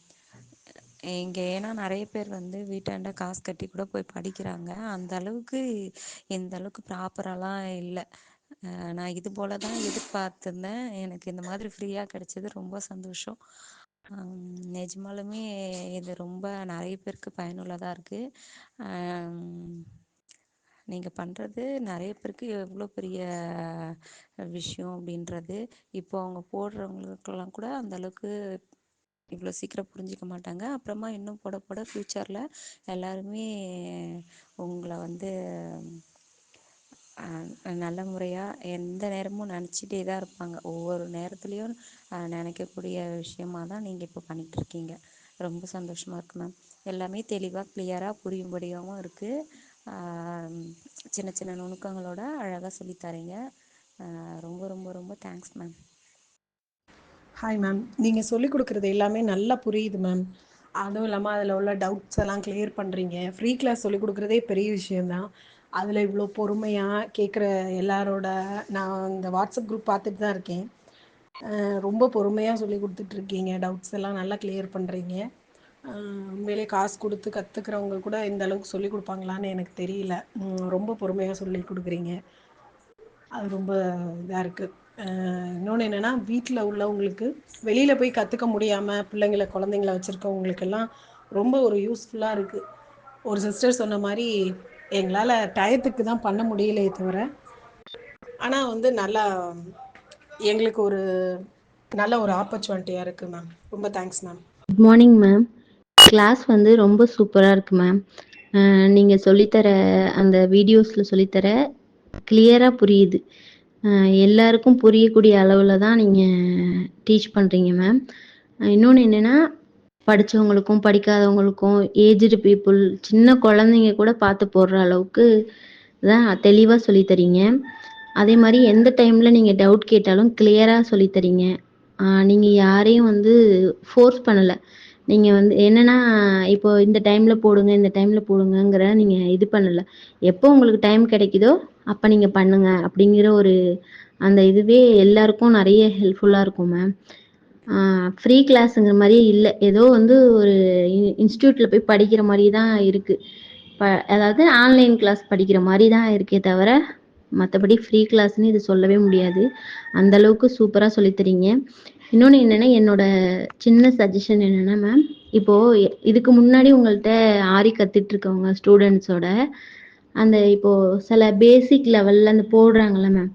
இங்கே ஏன்னா நிறைய பேர் வந்து வீட்டாண்ட காசு கட்டி கூட போய் படிக்கிறாங்க. அந்த அளவுக்கு இந்த அளவுக்கு ப்ராப்பராலாம் இல்லை. நான் இது போல தான் எதிர்பார்த்துருந்தேன். எனக்கு இந்த மாதிரி ஃப்ரீயாக கிடைச்சது ரொம்ப சந்தோஷம். நிஜமாலுமே இது ரொம்ப நிறைய பேருக்கு பயனுள்ளதாக இருக்குது. நீங்கள் பண்ணுறது நிறைய பேருக்கு எவ்வளோ பெரிய விஷயம் அப்படின்றது இப்போ அவங்க போடுறவங்களுக்கெல்லாம் கூட அந்த அளவுக்கு இவ்வளோ சீக்கிரம் புரிஞ்சிக்க மாட்டாங்க. அப்புறமா இன்னும் போட போட ஃப்யூச்சரில் எல்லாருமே உங்களை வந்து நல்ல முறையாக எந்த நேரமும் நினச்சிட்டே தான் இருப்பாங்க. ஒவ்வொரு நேரத்துலையும் நினைக்கக்கூடிய விஷயமாக தான் நீங்கள் இப்போ பண்ணிகிட்ருக்கீங்க. ரொம்ப சந்தோஷமாக இருக்குது மேம். எல்லாமே தெளிவாக கிளியராக புரியும்படியாகவும் இருக்குது. சின்ன சின்ன நுணுக்கங்களோட அழகாக சொல்லித்தரீங்க. ரொம்ப ரொம்ப ரொம்ப தேங்க்ஸ் மேம். Hi ma'am. நீங்கள் சொல்லிக் கொடுக்குறது எல்லாமே நல்லா புரியுது மேம். அதுவும் இல்லாமல் அதில் உள்ள டவுட்ஸ் எல்லாம் கிளியர் பண்ணுறீங்க. ஃப்ரீ கிளாஸ் சொல்லிக் கொடுக்குறதே பெரிய விஷயந்தான். அதில் இவ்வளோ பொறுமையாக கேட்குற எல்லாரோட நான் இந்த வாட்ஸ்அப் குரூப் பார்த்துட்டு தான் இருக்கேன். ரொம்ப பொறுமையாக சொல்லி கொடுத்துட்ருக்கீங்க. டவுட்ஸ் எல்லாம் நல்லா கிளியர் பண்ணுறீங்க. உண்மையிலே காசு கொடுத்து கற்றுக்கிறவங்க கூட இந்த அளவுக்கு சொல்லிக் கொடுப்பாங்களான்னு எனக்கு தெரியல. ரொம்ப பொறுமையாக சொல்லி கொடுக்குறீங்க. அது ரொம்ப இதாக இருக்குது. இன்னொன்று என்னென்னா, வீட்டில் உள்ளவங்களுக்கு வெளியில் போய் கற்றுக்க முடியாமல் குழந்தைங்கள வச்சுருக்கவங்களுக்கெல்லாம் ரொம்ப ஒரு யூஸ்ஃபுல்லாக இருக்குது. ஒரு சிஸ்டர் சொன்ன மாதிரி எங்களால் டயத்துக்கு தான் பண்ண முடியலையே தவிர, ஆனால் வந்து நல்லா எங்களுக்கு ஒரு நல்ல ஒரு ஆப்பர்ச்சுனிட்டியாக இருக்குது மேம். ரொம்ப thanks ma'am. Good morning ma'am. Class வந்து ரொம்ப சூப்பராக இருக்குது மேம். நீங்கள் சொல்லித்தர அந்த வீடியோஸில் சொல்லித்தர கிளியராக புரியுது. எல்லாருக்கும் புரியக்கூடிய அளவில் தான் நீங்கள் டீச் பண்ணுறீங்க மேம். இன்னொன்று என்னென்னா, படித்தவங்களுக்கும் படிக்காதவங்களுக்கும் ஏஜ்டு பீப்புள் சின்ன குழந்தைங்க கூட பார்த்து போடுற அளவுக்கு தான் தெளிவாக சொல்லித்தரீங்க. அதே மாதிரி எந்த டைமில் நீங்கள் டவுட் கேட்டாலும் கிளியராக சொல்லித்தரீங்க. நீங்கள் யாரையும் வந்து ஃபோர்ஸ் பண்ணலை. நீங்கள் வந்து என்னென்னா, இப்போ இந்த டைமில் போடுங்க இந்த டைமில் போடுங்கங்கிற நீங்கள் இது பண்ணலை. எப்போ உங்களுக்கு டைம் கிடைக்குதோ அப்போ நீங்கள் பண்ணுங்க அப்படிங்கிற ஒரு அந்த இதுவே எல்லாருக்கும் நிறைய ஹெல்ப்ஃபுல்லாக இருக்கும் மேம். ஃப்ரீ கிளாஸுங்கிற மாதிரியே இல்லை. ஏதோ வந்து ஒரு இன்ஸ்டியூட்டில் போய் படிக்கிற மாதிரி தான் இருக்குது. அதாவது ஆன்லைன் கிளாஸ் படிக்கிற மாதிரி தான் இருக்கே தவிர மற்றபடி ஃப்ரீ கிளாஸ்ன்னு இது சொல்லவே முடியாது. அந்தளவுக்கு சூப்பராக சொல்லித்தரீங்க. இன்னொன்று என்னென்னா, என்னோட சின்ன சஜஷன் என்னென்னா மேம், இப்போது இதுக்கு முன்னாடி உங்கள்கிட்ட ஆரி கற்றுட்ருக்கவங்க ஸ்டூடெண்ட்ஸோட அந்த இப்போது சில பேசிக் லெவலில் அந்த போடுறாங்கல்ல மேம்,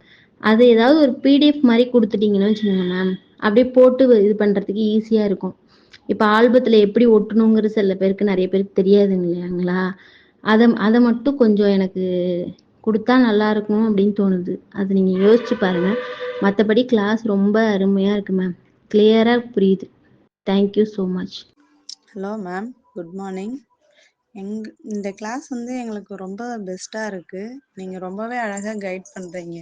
அது ஏதாவது ஒரு பிடிஎஃப் மாதிரி கொடுத்துட்டிங்கன்னு வச்சுக்கோங்க மேம், அப்படியே போட்டு இது பண்ணுறதுக்கு ஈஸியாக இருக்கும். இப்போ ஆல்பத்தில் எப்படி ஒட்டணுங்கிற சில பேருக்கு நிறைய பேருக்கு தெரியாதுங்க இல்லையாங்களா? அதை மட்டும் கொஞ்சம் எனக்கு கொடுத்தா நல்லாயிருக்கும் அப்படின்னு தோணுது. அது நீங்கள் யோசிச்சு பாருங்கள். மற்றபடி கிளாஸ் ரொம்ப அருமையாக இருக்குது மேம். கிளியராக புரியுது. Thank you so much. Hello ma'am, good morning. இந்த கிளாஸ் வந்து எங்களுக்கு ரொம்ப பெஸ்ட்டாக இருக்குது. நீங்கள் ரொம்பவே அழகாக கைட் பண்ணுறீங்க.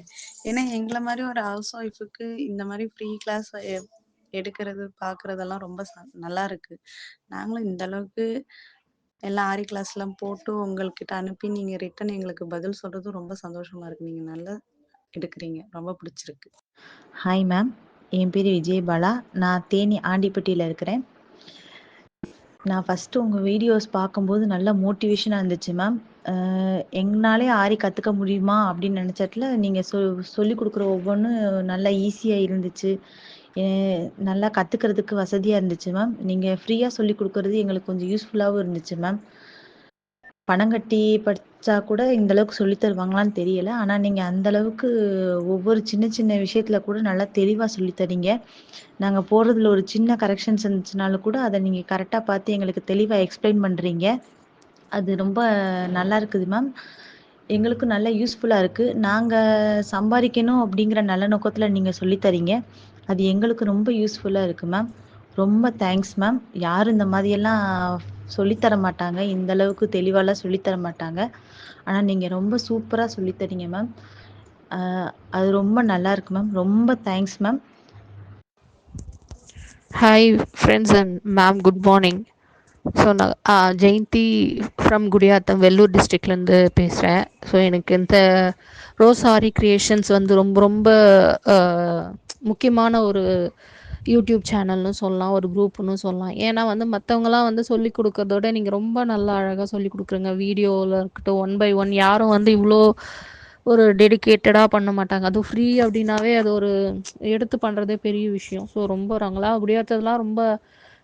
ஏன்னா எங்களை மாதிரி ஒரு ஹவுஸ் ஒய்ஃபுக்கு இந்த மாதிரி ஃப்ரீ கிளாஸ் எடுக்கிறது பார்க்குறதெல்லாம் ரொம்ப நல்லா இருக்குது. நாங்களும் இந்த அளவுக்கு எல்லாம் ஆரி கிளாஸ்லாம் போட்டு உங்கள்கிட்ட அனுப்பி நீங்கள் ரிட்டன் எங்களுக்கு பதில் சொல்கிறது ரொம்ப சந்தோஷமாக இருக்குது. நீங்கள் நல்லா எடுக்கிறீங்க, ரொம்ப பிடிச்சிருக்கு. ஹாய் மேம், என் பேர் விஜயபாலா. நான் தேனி ஆண்டிப்பட்டியில் இருக்கிறேன். நான் ஃபஸ்ட்டு உங்கள் வீடியோஸ் பார்க்கும்போது நல்ல மோட்டிவேஷனாக இருந்துச்சு மேம். எங்களாலே ஆரி கற்றுக்க முடியுமா அப்படின்னு நினச்சதுல நீங்கள் சொல்லிக் கொடுக்குற ஒவ்வொன்றும் நல்லா ஈஸியாக இருந்துச்சு. நல்லா கற்றுக்கிறதுக்கு வசதியாக இருந்துச்சு மேம். நீங்கள் ஃப்ரீயாக சொல்லிக் கொடுக்குறது எங்களுக்கு கொஞ்சம் யூஸ்ஃபுல்லாகவும் இருந்துச்சு மேம். பணம் கட்டி படித்தா கூட இந்தளவுக்கு சொல்லி தருவாங்களான்னு தெரியலை. ஆனால் நீங்கள் அந்தளவுக்கு ஒவ்வொரு சின்ன சின்ன விஷயத்தில் கூட நல்லா தெளிவாக சொல்லித்தரீங்க. நாங்கள் போடுறதுல ஒரு சின்ன கரெக்ஷன்ஸ் இருந்துச்சுனாலும் கூட அதை நீங்கள் கரெக்டாக பார்த்து எங்களுக்கு தெளிவாக எக்ஸ்பிளைன் பண்ணுறீங்க. அது ரொம்ப நல்லா இருக்குது மேம். எங்களுக்கும் நல்ல யூஸ்ஃபுல்லாக இருக்குது. நாங்கள் சம்பாதிக்கணும் அப்படிங்கிற நல்ல நோக்கத்தில் நீங்கள் சொல்லித்தரீங்க. அது எங்களுக்கு ரொம்ப யூஸ்ஃபுல்லாக இருக்குது மேம். ரொம்ப தேங்க்ஸ் மேம். யாரும் இந்த மாதிரியெல்லாம் சொல்லித்தர மாட்டாங்க, இந்தளவுக்கு தெளிவாலாம் சொல்லித்தர மாட்டாங்க. ஆனால் நீங்கள் ரொம்ப சூப்பராக சொல்லித்தரீங்க மேம். அது ரொம்ப நல்லா இருக்கு மேம். ரொம்ப thanks ma'am. Hi friends and ma'am, good morning. So நான் ஜெயந்தி ஃப்ரம் குடியாத்தம் வெள்ளூர் டிஸ்ட்ரிக்ட்லேருந்து பேசுகிறேன். ஸோ எனக்கு இந்த ரோஸ் ஆரி கிரியேஷன்ஸ் வந்து ரொம்ப ரொம்ப முக்கியமான ஒரு யூடியூப் சேனல்னு சொல்லலாம், ஒரு குரூப்னு சொல்லலாம். ஏன்னா வந்து மற்றவங்களாம் வந்து சொல்லிக் கொடுக்கறதோட நீங்கள் ரொம்ப நல்லா அழகாக சொல்லிக் கொடுக்குறீங்க. வீடியோவில் இருக்கட்டும், ஒன் பை ஒன் யாரும் வந்து இவ்வளோ ஒரு டெடிகேட்டடாக பண்ண மாட்டாங்க. அதுவும் ஃப்ரீ அப்படின்னாவே அது ஒரு எடுத்து பண்ணுறதே பெரிய விஷயம். ஸோ ரொம்ப நாங்களாம் முடியாததெல்லாம் ரொம்ப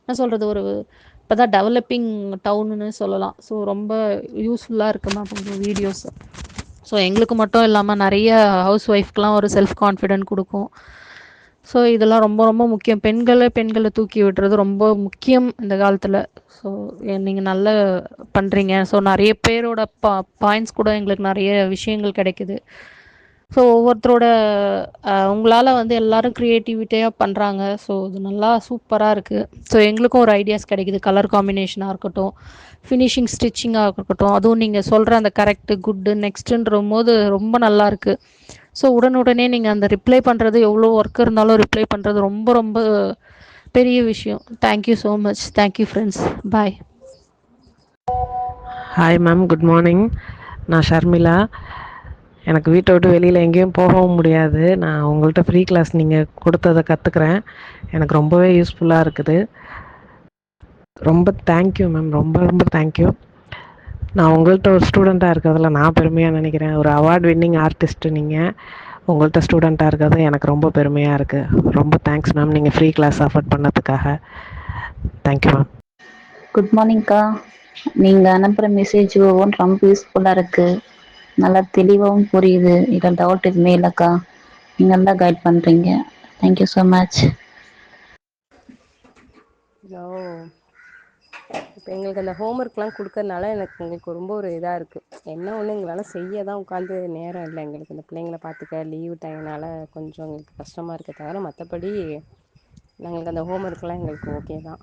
என்ன சொல்கிறது, ஒரு இப்போ தான் டெவலப்பிங் டவுனுன்னு சொல்லலாம். ஸோ ரொம்ப யூஸ்ஃபுல்லாக இருக்குது மேம் உங்கள் வீடியோஸ். ஸோ எங்களுக்கு மட்டும் இல்லாமல் நிறைய ஹவுஸ் ஒய்ஃப்க்கெலாம் ஒரு செல்ஃப் கான்ஃபிடென்ட் கொடுக்கும். ஸோ இதெல்லாம் ரொம்ப ரொம்ப முக்கியம். பெண்களை தூக்கி விடுறது ரொம்ப முக்கியம் இந்த காலத்தில். ஸோ நீங்கள் நல்லா பண்ணுறீங்க. ஸோ நிறைய பேரோட பாயிண்ட்ஸ் கூட எங்களுக்கு நிறைய விஷயங்கள் கிடைக்குது. ஸோ ஒவ்வொருத்தரோட உங்களால் வந்து எல்லோரும் க்ரியேட்டிவிட்டியாக பண்ணுறாங்க. ஸோ இது நல்லா சூப்பராக இருக்குது. ஸோ எங்களுக்கும் ஒரு ஐடியாஸ் கிடைக்குது. கலர் காம்பினேஷனாக இருக்கட்டும், ஃபினிஷிங் ஸ்டிச்சிங்காக இருக்கட்டும், அதுவும் நீங்கள் சொல்கிற அந்த கரெக்டு குட்டு நெக்ஸ்ட்டுன்ற போது ரொம்ப நல்லாயிருக்கு. ஸோ உடனுடனே நீங்கள் அந்த ரிப்ளை பண்ணுறது, எவ்வளோ ஒர்க் இருந்தாலும் ரிப்ளை பண்ணுறது ரொம்ப ரொம்ப பெரிய விஷயம். Thank you so much. Thank you friends. Bye. Hi ma'am, good morning. நான் ஷர்மிளா. எனக்கு வீட்டை விட்டு வெளியில் எங்கேயும் போகவும் முடியாது. நான் உங்கள்கிட்ட ஃப்ரீ கிளாஸ் நீங்கள் கொடுத்ததை கற்றுக்குறேன். எனக்கு ரொம்பவே யூஸ்ஃபுல்லாக இருக்குது. ரொம்ப தேங்க்யூ மேம், ரொம்ப ரொம்ப தேங்க்யூ. நான் உங்கள்கிட்ட ஒரு ஸ்டூடெண்ட்டாக இருக்கிறதுல நான் பெருமையாக நினைக்கிறேன். ஒரு அவார்ட் வின்னிங் ஆர்டிஸ்ட்டு நீங்கள். உங்கள்கிட்ட ஸ்டூடெண்ட்டாக இருக்கிறது எனக்கு ரொம்ப பெருமையாக இருக்குது. ரொம்ப தேங்க்ஸ் மேம், நீங்கள் ஃப்ரீ கிளாஸ் அஃபோர்ட் பண்ணதுக்காக. Thank you ma'am. குட் மார்னிங்க்கா. நீங்கள் அனுப்புகிற மெசேஜ் ஒவ்வொன்றும் ரொம்ப யூஸ்ஃபுல்லாக இருக்குது. நல்லா தெளிவாகவும் புரியுது. இதில் டவுட் எதுவுமே இல்லைக்கா. நீங்கள் நல்லா கைட் பண்ணுறீங்க. Thank you so much. இப்போ எங்களுக்கு அந்த ஹோம்ஒர்க்லாம் கொடுக்கறனால எங்களுக்கு ரொம்ப ஒரு இதாக இருக்குது. என்ன ஒன்று எங்களால் செய்ய தான் உட்காந்து நேரம் இல்லை. எங்களுக்கு இந்த பிள்ளைங்களை பார்த்துக்க லீவு டைம்னால கொஞ்சம் எங்களுக்கு கஷ்டமாக இருக்க தவிர மற்றபடி நாங்களுக்கு அந்த ஹோம்ஒர்க்லாம் எங்களுக்கு ஓகே தான்.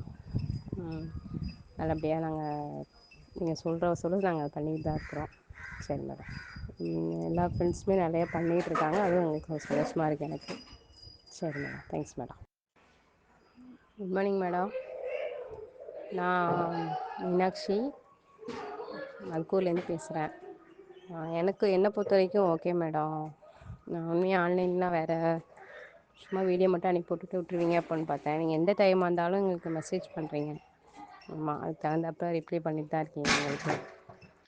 நல்லபடியாக நாங்கள் நீங்கள் சொல்ல நாங்கள் அதை பண்ணிட்டு தான் இருக்கிறோம். சரி மேடம். எல்லா ஃப்ரெண்ட்ஸுமே நிறையா பண்ணிகிட்ருக்காங்க. அதுவும் எங்களுக்கு சந்தோஷமாக இருக்குது எனக்கு. சரி madam, thanks madam. Good morning madam. நான் மீனாட்சி மல்கூர்லேருந்து பேசுகிறேன். எனக்கு என்னை பொறுத்த வரைக்கும் ஓகே மேடம். நான் உண்மையாக ஆன்லைன்லாம் வேறு சும்மா வீடியோ மட்டும் அனுப்பி போட்டுட்டு விட்டுருவீங்க அப்படின்னு பார்த்தேன். நீங்கள் எந்த டைமாக இருந்தாலும் எங்களுக்கு மெசேஜ் பண்ணுறீங்க. ஆமாம், அதுக்கு தகுந்தப்போ ரிப்ளை பண்ணிட்டு தான் இருக்கீங்க எங்களுக்கு.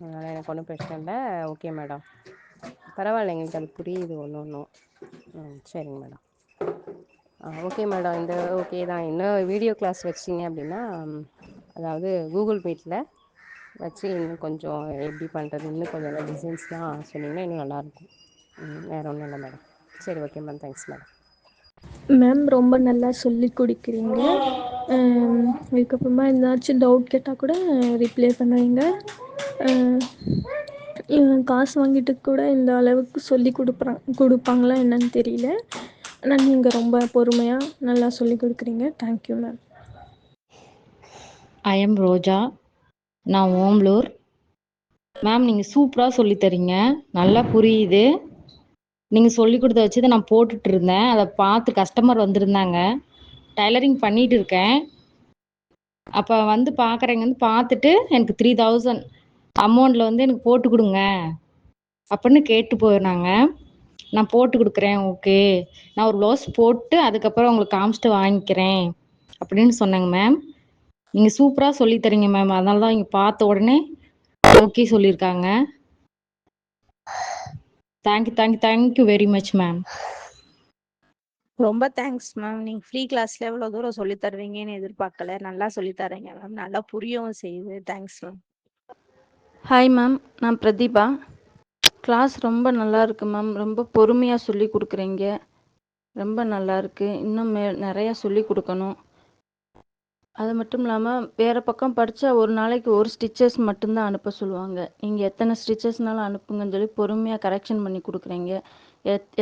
அதனால் எனக்கு ஒன்றும் பிரச்சனை இல்லை. ஓகே மேடம், பரவாயில்ல, எங்களுக்கு அது புரியுது ஒன்றும். சரிங்க மேடம். Okay madam. இந்த ஓகே தான். இன்னும் வீடியோ கிளாஸ் வச்சிங்க அப்படின்னா, அதாவது கூகுள் மீட்டில் வச்சு இன்னும் கொஞ்சம் எப்படி பண்ணுறது, இன்னும் கொஞ்சம் டிசைன்ஸ்லாம் சொன்னீங்கன்னா இன்னும் நல்லாயிருக்கும். வேறு ஒன்றும் இல்லை மேடம். சரி, okay ma'am, thanks madam. Ma'am ரொம்ப நல்லா சொல்லி கொடுக்குறீங்க. இதுக்கப்புறமா எதாச்சும் டவுட் கேட்டால் கூட ரிப்ளை பண்ணுவீங்க. காசு வாங்கிட்டு கூட இந்த அளவுக்கு சொல்லி கொடுப்பாங்களா என்னன்னு தெரியல. ஆனால் நீங்கள் ரொம்ப பொறுமையாக நல்லா சொல்லி கொடுக்குறீங்க. Thank you ma'am. ஐ எம் ரோஜா. நான் ஓம்லூர். மேம் நீங்கள் சூப்பராக சொல்லித்தரீங்க. நல்லா புரியுது. நீங்கள் சொல்லி கொடுத்த வச்சு தான் நான் போட்டுட்டு இருந்தேன். அதை பார்த்து கஸ்டமர் வந்திருந்தாங்க. டைலரிங் பண்ணிகிட்டு இருக்கேன். அப்போ வந்து பார்க்குறேங்க, வந்து பார்த்துட்டு எனக்கு 3000 அமௌண்ட்டில் வந்து எனக்கு போட்டு கொடுங்க அப்படின்னு கேட்டு போயிருந்தாங்க. நான் போட்டு கொடுக்குறேன், ஓகே. நான் ஒரு ப்ளவுஸ் போட்டு அதுக்கப்புறம் உங்களுக்கு காமிச்சிட்டு வாங்கிக்கிறேன் அப்படின்னு சொன்னேங்க மேம். நீங்கள் சூப்பராக சொல்லித்தரீங்க மேம். அதனால தான் இங்கே பார்த்த உடனே ஓகே சொல்லியிருக்காங்க. Thank you very much ma'am. ரொம்ப தேங்க்ஸ் மேம். நீங்கள் ஃப்ரீ கிளாஸில் எவ்வளோ தூரம் சொல்லித் தருவீங்கன்னு எதிர்பார்க்கல. நல்லா சொல்லித் தரீங்க மேம். நல்லா புரியவும் செய்யுது. Thanks ma'am. ஹாய் மேம், நான் பிரதீபா. கிளாஸ் ரொம்ப நல்லா இருக்கு மேம். ரொம்ப பொறுமையாக சொல்லி கொடுக்குறீங்க. ரொம்ப நல்லா இருக்கு. இன்னும் நிறையா சொல்லி கொடுக்கணும். அது மட்டும் இல்லாமல் வேறு பக்கம் படித்தா ஒரு நாளைக்கு ஒரு ஸ்டிச்சஸ் மட்டும்தான் அனுப்ப சொல்லுவாங்க. நீங்கள் எத்தனை ஸ்டிச்சஸ்னாலும் அனுப்புங்கன்னு சொல்லி பொறுமையாக கரெக்ஷன் பண்ணி கொடுக்குறீங்க.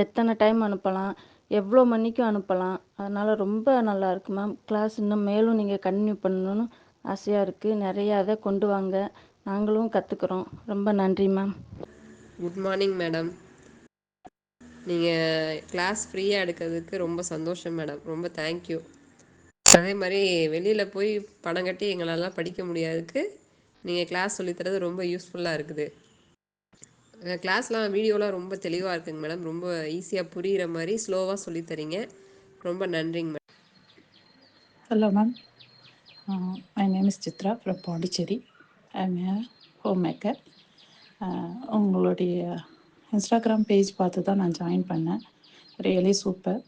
எத்தனை டைம் அனுப்பலாம், எவ்வளோ மணிக்கும் அனுப்பலாம். அதனால் ரொம்ப நல்லா இருக்கு மேம். கிளாஸ் இன்னும் மேலும் நீங்கள் கன்டினியூ பண்ணணும்னு ஆசையாக இருக்குது. நிறையா அதை கொண்டு வாங்க. நாங்களும் கற்றுக்குறோம். ரொம்ப நன்றி மேம். Good morning madam. நீங்கள் கிளாஸ் ஃப்ரீயாக எடுக்கிறதுக்கு ரொம்ப சந்தோஷம் மேடம். ரொம்ப தேங்க்யூ. அதே மாதிரி வெளியில் போய் பணம் கட்டி எங்களெல்லாம் படிக்க முடியாததுக்கு நீங்கள் கிளாஸ் சொல்லித்தரது ரொம்ப யூஸ்ஃபுல்லாக இருக்குது. கிளாஸ்லாம் வீடியோலாம் ரொம்ப தெளிவாக இருக்குங்க மேடம். ரொம்ப ஈஸியாக புரிகிற மாதிரி ஸ்லோவாக சொல்லித்தரீங்க. ரொம்ப நன்றிங்க madam. Hello, ma'am. My name is Chitra from Pondicherry. I'm a homemaker. உங்களுடைய இன்ஸ்டாகிராம் பேஜ் பார்த்து தான் நான் ஜாயின் பண்ணேன். Really super.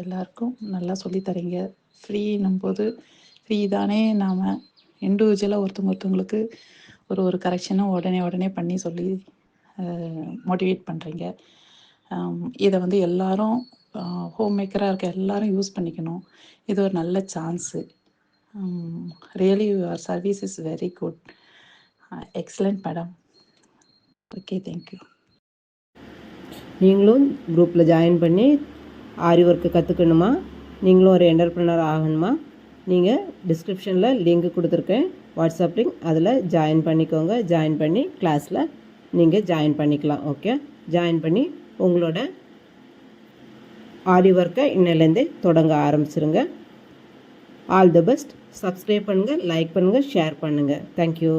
எல்லாருக்கும் நல்லா சொல்லித்தரீங்க. ஃப்ரீன்னும் போது ஃப்ரீ தானே, நாம் இண்டிவிஜுவலாக ஒருத்தவங்களுக்கு ஒரு கரெக்ஷனும் உடனே பண்ணி சொல்லி மோட்டிவேட் பண்ணுறீங்க. இதை வந்து எல்லாரும் ஹோம் மேக்கராக இருக்க எல்லாரும் யூஸ் பண்ணிக்கணும். இது ஒரு நல்ல chance. Really your service is very good. Excellent madam. Okay, thank you. நீங்களும் குரூப்பில் ஜாயின் பண்ணி ஆரி ஒர்க்கு கற்றுக்கணுமா, நீங்களும் ஒரு என்டர்ப்ரனர் ஆகணுமா, நீங்கள் டிஸ்கிரிப்ஷனில் லிங்க் கொடுத்துருக்கேன், வாட்ஸ்அப் லிங்க், அதில் ஜாயின் பண்ணிக்கோங்க. ஜாயின் பண்ணி கிளாஸில் நீங்கள் ஜாயின் பண்ணிக்கலாம். ஓகே, ஜாயின் பண்ணி உங்களோட ஆரி ஒர்க்கை இன்னிலேருந்தே தொடங்க ஆரம்பிச்சிருங்க. All the best. சப்ஸ்கிரைப் பண்ணுங்கள், லைக் பண்ணுங்கள், ஷேர் பண்ணுங்கள். தேங்க்யூ.